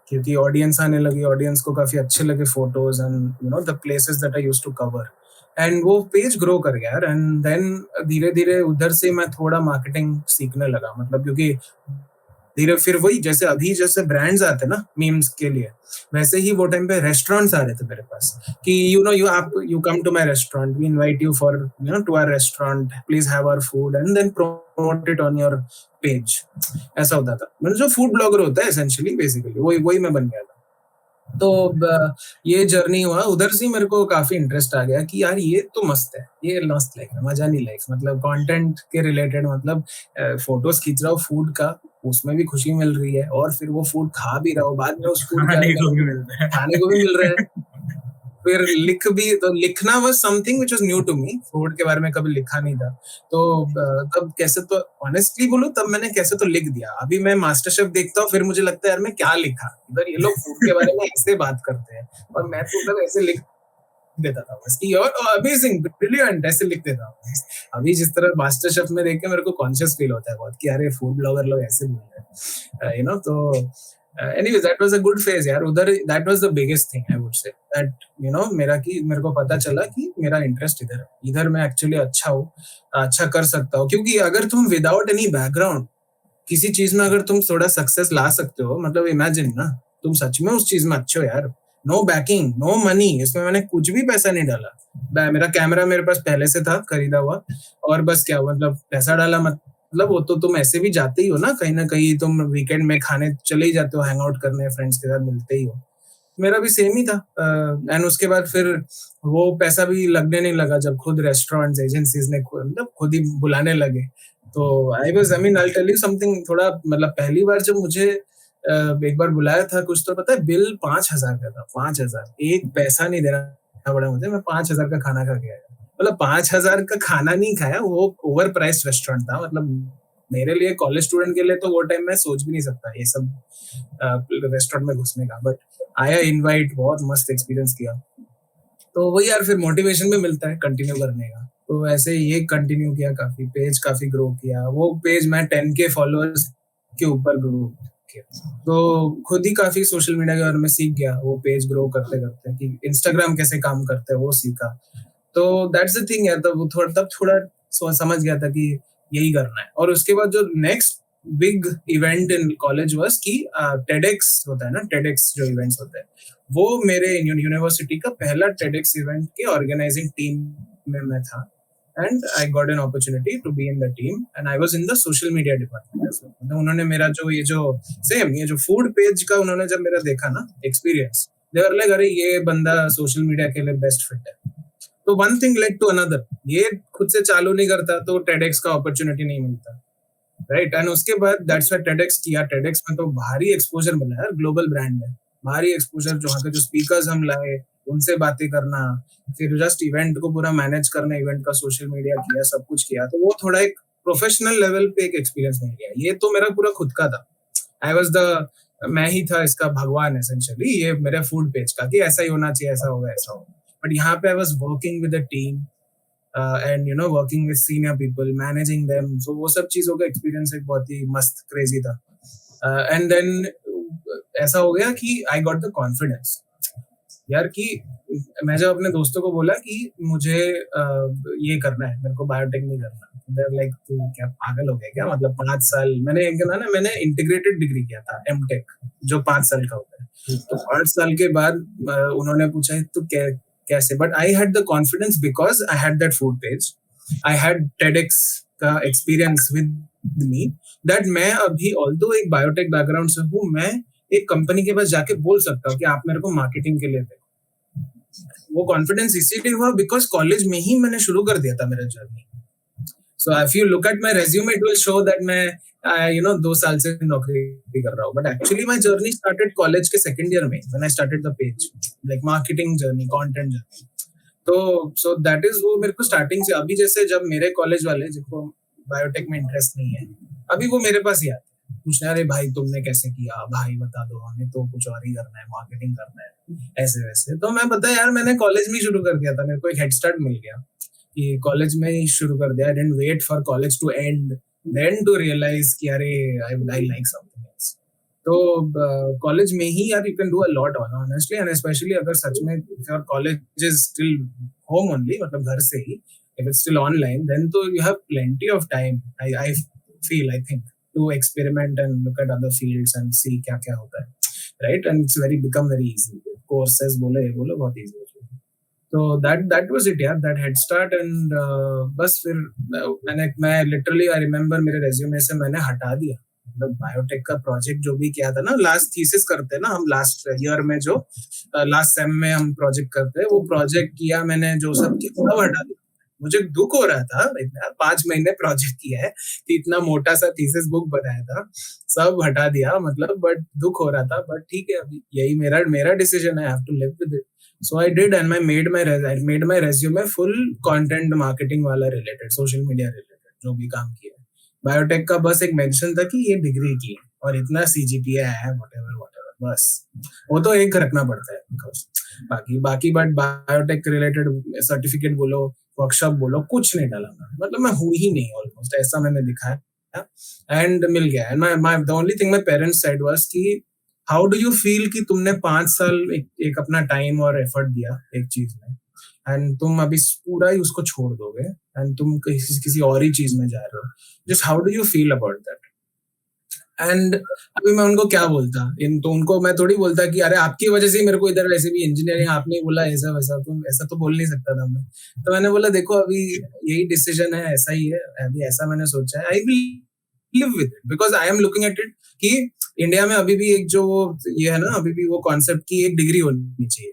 क्योंकि ऑडियंस आने लगी. ऑडियंस को काफी अच्छे लगे photos and the places that I used to cover. And वो पेज ग्रो कर गया. एंड देन धीरे धीरे उधर से मैं थोड़ा मार्केटिंग सीखने लगा, मतलब क्योंकि धीरे फिर वही जैसे ब्रांड्स आते ना मीम्स के लिए, वैसे ही वो टाइम पे रेस्टोरेंट्स आ रहे थे मेरे पास कि you come to my restaurant, we invite you for to our restaurant, please have our food and then promote it on your page. ऐसा होता था. मतलब जो फूड ब्लॉगर होता है एसेंशियली, बेसिकली वही मैं बन गया था. तो ये जर्नी हुआ. उधर से मेरे को काफी इंटरेस्ट आ गया कि यार ये तो मस्त है, ये मस्त लाइफ है, मजा नहीं लाइफ, मतलब कंटेंट के रिलेटेड, मतलब फोटोज खींच रहा हूँ फूड का, उसमें भी खुशी मिल रही है, और फिर वो फूड खा भी रहा हूँ, बाद में उस फूड खाने को भी मिल रहा है. फिर लिख भी, तो लिखना was something which was new to me, food के बारे में कभी लिखा नहीं था। तो तब कैसे, तो ऑनेस्टली बोलूं तब मैंने कैसे तो लिख दिया। अभी मैं मास्टर शेफ देखता हूँ, फिर मुझे लगता है यार मैं क्या लिखा, इधर ये लोग फूड के बारे में ऐसे बात करते हैं और मैं तो उधर ऐसे लिख देता था बस कि और अमेजिंग ब्रिलियंट ऐसे लिख देता हूँ। अभी जिस तरह मास्टर शेफ में देख के मेरे को कॉन्शियस फील होता है बहुत कि अरे फूड ब्लॉगर लोग ऐसे बोल रहे हैं, यू नो। तो anyways that was a good phase यार उधर। That was the biggest thing I would say, that you know मेरे को पता चला कि मेरा इंटरेस्ट इधर है, इधर मैं एक्चुअली अच्छा हूँ, अच्छा कर सकता हूँ। क्योंकि अगर तुम विदाउट एनी बैकग्राउंड किसी चीज में अगर तुम थोड़ा सक्सेस ला सकते हो, मतलब इमेजिन ना, तुम सच में उस चीज में अच्छे हो यार। नो बैकिंग, नो मनी, इसमें मैंने कुछ भी पैसा नहीं डाला। मेरा कैमरा मेरे पास पहले से था खरीदा हुआ, और बस क्या मतलब पैसा डाला, मतलब वो तो तुम ऐसे भी जाते ही हो ना कहीं तुम वीकेंड में खाने चले ही जाते हो, हैंग आउट करने, फ्रेंड्स के साथ मिलते ही हो। मेरा भी सेम ही था। एंड उसके बाद फिर वो पैसा भी लगने नहीं लगा जब खुद रेस्टोरेंट्स एजेंसीज ने मतलब खुद ही बुलाने लगे। तो I mean I tell you something, थोड़ा मतलब पहली बार जब मुझे एक बार बुलाया था कुछ, तो पता है बिल 5,000 का था। 5,000, एक पैसा नहीं देना पड़ा मुझे, मैं 5,000 का खाना खा के आया। मतलब 5,000 का खाना नहीं खाया, वो ओवर प्राइस्ड रेस्टोरेंट था। मतलब मेरे लिए, कॉलेज स्टूडेंट के लिए तो वो टाइम मैं सोच भी नहीं सकता ये सब रेस्टोरेंट में घुसने का। बट आया इनवाइट, बहुत मस्त एक्सपीरियंस किया। तो वही यार, फिर मोटिवेशन भी मिलता है कंटिन्यू करने का। तो ऐसे ये कंटिन्यू किया, काफी पेज काफी ग्रो किया। वो पेज मैं 10K फॉलोअर्स के ऊपर ग्रो किया। तो खुद ही काफी सोशल मीडिया के बारे में सीख गया वो पेज ग्रो करते करते, कि इंस्टाग्राम कैसे काम करते हैं वो सीखा। तो दैट्स द थिंग है। तब थोड़ा समझ गया था कि यही करना है। और उसके बाद जो next big event in college was कि टेडेक्स होता है ना, टेडेक्स जो इवेंट्स होते हैं, वो मेरे यूनिवर्सिटी का पहला टेडेक्स इवेंट के ऑर्गेनाइजिंग टीम में मैं था। And I got an opportunity to be in the team, and I was in the social media department. मतलब उन्होंने मेरा ये जो फूड पेज का उन्होंने जब मेरा देखा ना एक्सपीरियंस, दे वर लाइक अरे ये बंदा सोशल मीडिया के लिए बेस्ट फिट है। तो one thing led to another, ये खुद से चालू नहीं करता तो टेडेक्स का अपॉर्चुनिटी नहीं मिलता, राइट। एंड उसके बाद दैट्स व्हाई टेडेक्स किया। टेडेक्स में तो भारी एक्सपोजर मिला यार, ग्लोबल ब्रांड है, भारी एक्सपोजर। जो वहाँ के जो स्पीकर्स हम लाए, उनसे बातें करना, फिर जस्ट इवेंट को पूरा मैनेज करना, इवेंट का सोशल मीडिया किया, सब कुछ किया। तो वो थोड़ा एक प्रोफेशनल लेवल पे एक एक्सपीरियंस मिल गया। ये तो मेरा पूरा खुद का था। आई वाज मैं ही था इसका भगवान एसेंशियली, ये मेरे फूड पेज का, कि ऐसा ही होना चाहिए, ऐसा होगा, ऐसा होगा। बट यहाँ पे I was working with a team, and working with senior people, managing them. So वो सब चीजों का एक्सपीरियंस एक बहुत ही मस्त क्रेजी था। एंड देन ऐसा हो गया कि आई गॉट द कॉन्फिडेंस यार, कि मैं जब अपने दोस्तों को बोला कि मुझे ये करना है, मेरे को बायोटेक नहीं करना, लाइक तू क्या पागल हो गया क्या? मतलब 5 साल मैंने इंटीग्रेटेड डिग्री किया था, एमटेक, जो 5 साल का होता है। तो 5 साल के बाद उन्होंने पूछा तो कैसे, but I had the confidence because I had that food page, I had TEDx का एक्सपीरियंस विद मी, दैट मैं अभी ऑल्दो एक बायोटेक बैकग्राउंड से हूँ, मैं एक कंपनी के पास जाके बोल सकता हूँ कि आप मेरे को मार्केटिंग के लिए दें। वो कॉन्फिडेंस इसीलिए हुआ बिकॉज कॉलेज में ही मैंने शुरू कर दिया था मेरा journey. So if you look at my resume, it will show that मैं 2 साल से नौकरी भी कर रहा हूँ। But actually my journey started college के सेकंड ईयर में, when I started the page, like marketing journey, content journey. तो सो दैट इज वो मेरे को स्टार्टिंग से। अभी जैसे जब मेरे कॉलेज वाले जिनको बायोटेक में इंटरेस्ट नहीं है, अभी वो मेरे पास ही आते हैं पूछना, अरे भाई तुमने कैसे किया, भाई बता दो, हमें तो कुछ और ही करना है, मार्केटिंग करना है, ऐसे वैसे। तो मैं पता है यार, मैंने कॉलेज में ही शुरू कर दिया था, मेरे को एक हेड स्टार्ट मिल गया कि कॉलेज में ही शुरू कर दिया। I didn't wait for college to and then to realize कि अरे आई लाइक समथिंग एल्स। तो कॉलेज में ही यार you can do a lot honestly, and specially अगर सच में your college is still home only, मतलब घर से ही, if it's still online, then तो you have plenty of time, I feel, I think, to experiment and look at other fields and see क्या क्या होता है, right? And it's become very easy. Courses बोलो ये बोलो, बहुत easy हो चुका है। तो that was it यार, that head start। and बस फिर मैं literally I remember मेरे resume से मैंने हटा दिया, मतलब बायोटेक का प्रोजेक्ट जो भी किया था ना, लास्ट थीसिस करते हैं ना हम लास्ट ईयर में, जो लास्ट सेम में हम प्रोजेक्ट करते हैं, वो प्रोजेक्ट किया मैंने, जो सब हटा दिया। मुझे दुख हो रहा था इतना, 5 महीने प्रोजेक्ट किया है, इतना मोटा सा थीसिस बुक बनाया था, सब हटा दिया मतलब। बट दुख हो रहा था, बट ठीक है, अभी यही मेरा डिसीजन है, I have to live with it. So I did, and I made my resume full content marketing वाला related, social media related, जो भी काम किया. बायोटेक का बस एक मेंशन था कि ये डिग्री की है और इतना CGPA आया है, whatever, बस वो तो एक रखना पड़ता है. बाकी बट बायोटेक रिलेटेड सर्टिफिकेट बोलो, वर्कशॉप बोलो, कुछ नहीं डाला मैं. मतलब मैं हुई ही नहीं ऑलमोस्ट, ऐसा मैंने दिखाया एंड मिल गया. And my the only thing my parents said was कि हाउ डू यू फील कि तुमने 5 साल एक अपना टाइम और एफर्ट दिया एक चीज में, एंड तुम अभी पूरा ही उसको छोड़ दोगे एंड तुम किसी और ही चीज में जा रहे हो. Just how do you feel about that? And अभी मैं उनको क्या बोलता, तो उनको मैं थोड़ी बोलता कि अरे आपकी वजह से ही मेरे को इधर वैसे भी इंजीनियरिंग आपने बोला ऐसा वैसा, तो ऐसा तो बोल नहीं सकता था मैं. तो मैंने बोला देखो अभी यही डिसीजन है, ऐसा ही है, अभी ऐसा मैंने सोचा है, I will live with it because I am looking at it कि इंडिया में अभी भी एक जो ये है ना, अभी भी वो कॉन्सेप्ट की एक डिग्री होनी चाहिए.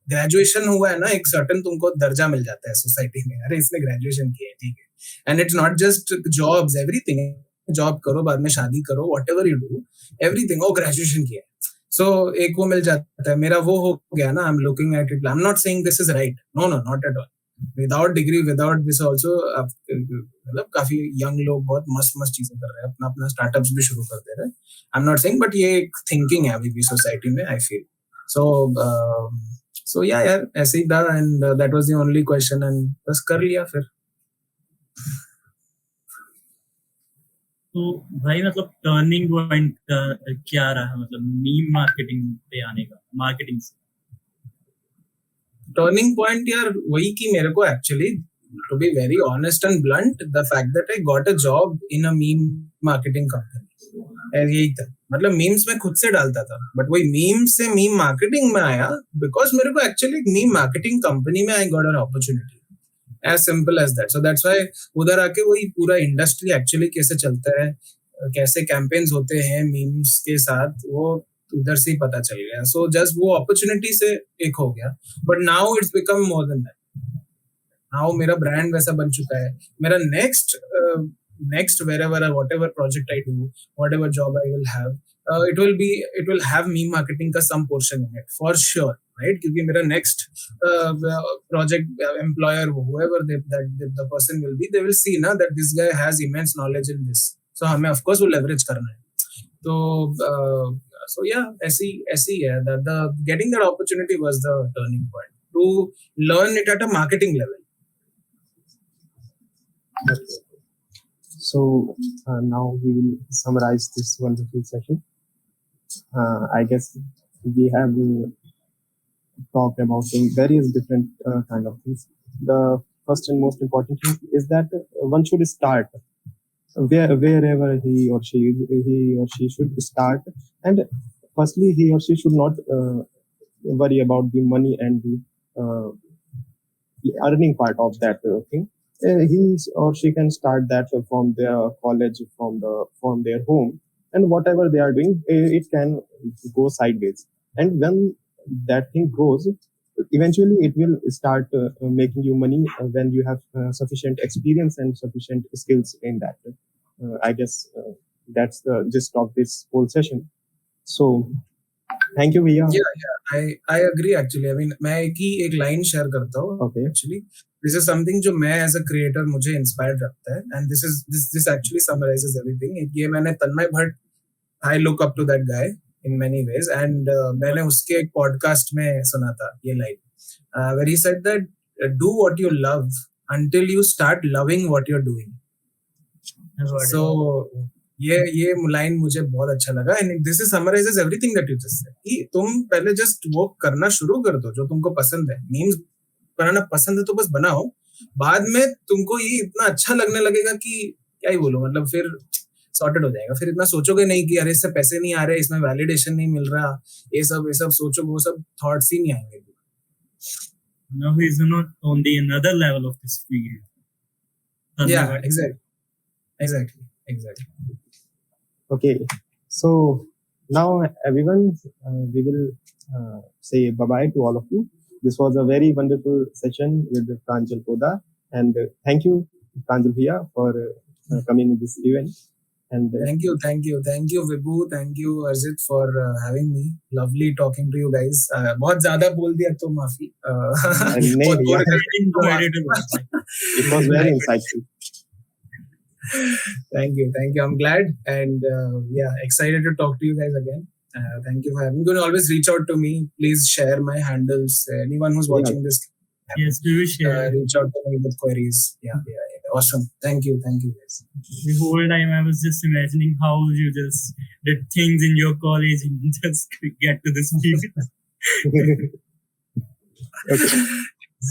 ग्रेजुएशन हुआ है ना, एक सर्टन तुमको दर्जा मिल जाता है सोसाइटी में, अरे इसने ग्रेजुएशन किया है, ठीक है. And it's not just jobs, everything. Job करो, बाद में शादी करो, व्हाटएवर यू डू, एवरीथिंग वो ग्रेजुएशन किया है. सो एक वो मिल जाता है. मेरा वो हो गया ना, I am looking at it, I am not saying this is right, no not at all. Without degree, without this also, मतलब काफी यंग लोग बहुत मस्त मस्त चीजें कर रहे हैं, अपना अपना स्टार्टअप्स भी शुरू कर दे रहे हैं. आई एम नॉट सेइंग, बट ये एक थिंकिंग है अभी भी सोसाइटी में, आई फील. सो या यार ऐसे ही था. And that was the only question and बस कर लिया फिर. तो भाई मतलब टर्निंग पॉइंट क्या रहा, मतलब मीम मार्केटिंग पे आने का, मार्केटिंग से? टर्निंग पॉइंट यार वही कि मेरे को actually, to be very honest and blunt, the fact that I got a job in a meme marketing company, यही था. मतलब मीम्स में खुद से डालता था, बट वही मीम से मीम मार्केटिंग में आया बिकॉज मेरे को एक्चुअली मीम मार्केटिंग कंपनी में I got an opportunity. As simple as that. So that's why उधर आके वही पूरा इंडस्ट्री एक्चुअली कैसे चलता है, कैसे कैंपेन्स होते हैं मीम्स के साथ, वो उधर से ही पता चल गया. सो जस्ट वो अपॉर्चुनिटी से एक हो गया. But now it's become more than that. Now मेरा ब्रांड वैसा बन चुका है. मेरा next wherever whatever project I do, whatever job I will have, it will have meme marketing का some portion in it for sure, right? क्योंकि मेरा next project employer, whoever the person will be, they will see ना that this guy has immense knowledge in this, so हमें of course वो leverage करना है. तो so yeah, ऐसी है that the getting that opportunity was the turning point to learn it at a marketing level. So now we will summarize this wonderful session. I guess we have talked about various different kind of things. The first and most important thing is that one should start wherever he or she should start. And firstly, he or she should not worry about the money and the earning part of that thing. He or she can start that from their college, from their home, and whatever they are doing, it can go sideways. And when that thing grows, eventually it will start making you money when you have sufficient experience and sufficient skills in that. I guess that's the gist of this whole session. So thank you, Bhaiya. I agree actually. I mean, मैं एक line share करता हूँ. Okay. Actually, this is something जो मैं as a creator मुझे inspired रखता है, and this actually summarizes everything. ये मैंने तन्मय Bhatt, I look up to that guy in many ways, and मैंने उसके एक podcast में सुना था ये line, where he said that do what you love until you start loving what you're doing. So ये लाइन मुझे बहुत अच्छा लगा, and this summarizes everything that you just said. कि तुम पहले just वो करना शुरू कर दो जो तुमको पसंद है. मीम्स बनाना पसंद है तो बस बनाओ. बाद में तुमको ये इतना अच्छा लगने लगेगा कि क्या ही बोलूं, मतलब फिर सॉर्टेड हो जाएगा. फिर इतना सोचोगे नहीं कि अरे इससे पैसे नहीं आ रहे, इसमें वैलिडेशन नहीं मिल रहा, ये सब सोचोगे, वो सब थॉट्स ही नहीं आएंगे. Now he is not on the another level of this field. Yeah, exactly. Okay, so now everyone, we will say bye-bye to all of you. This was a very wonderful session with Pranjal Poddar, and thank you, Pranjal Bhaiya, for coming to this event. And Thank you, Vibhu, thank you Arjit for having me. Lovely talking to you guys. बहुत ज़्यादा बोल दिया तो माफी. नहीं बहुत भैया, bore कर I enjoyed it a lot. it was very insightful. Thank you. I'm glad and excited to talk to you guys again. Thank you for having me. You can always reach out to me. Please share my handles. Anyone who's watching this, Yes, we will share. reach out to me with queries. Yeah. Awesome. Thank you guys. The whole time I was just imagining how you just did things in your college and just get to this field. Okay.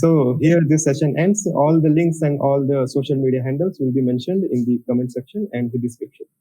So here this session ends. All the links and all the social media handles will be mentioned in the comment section and the description.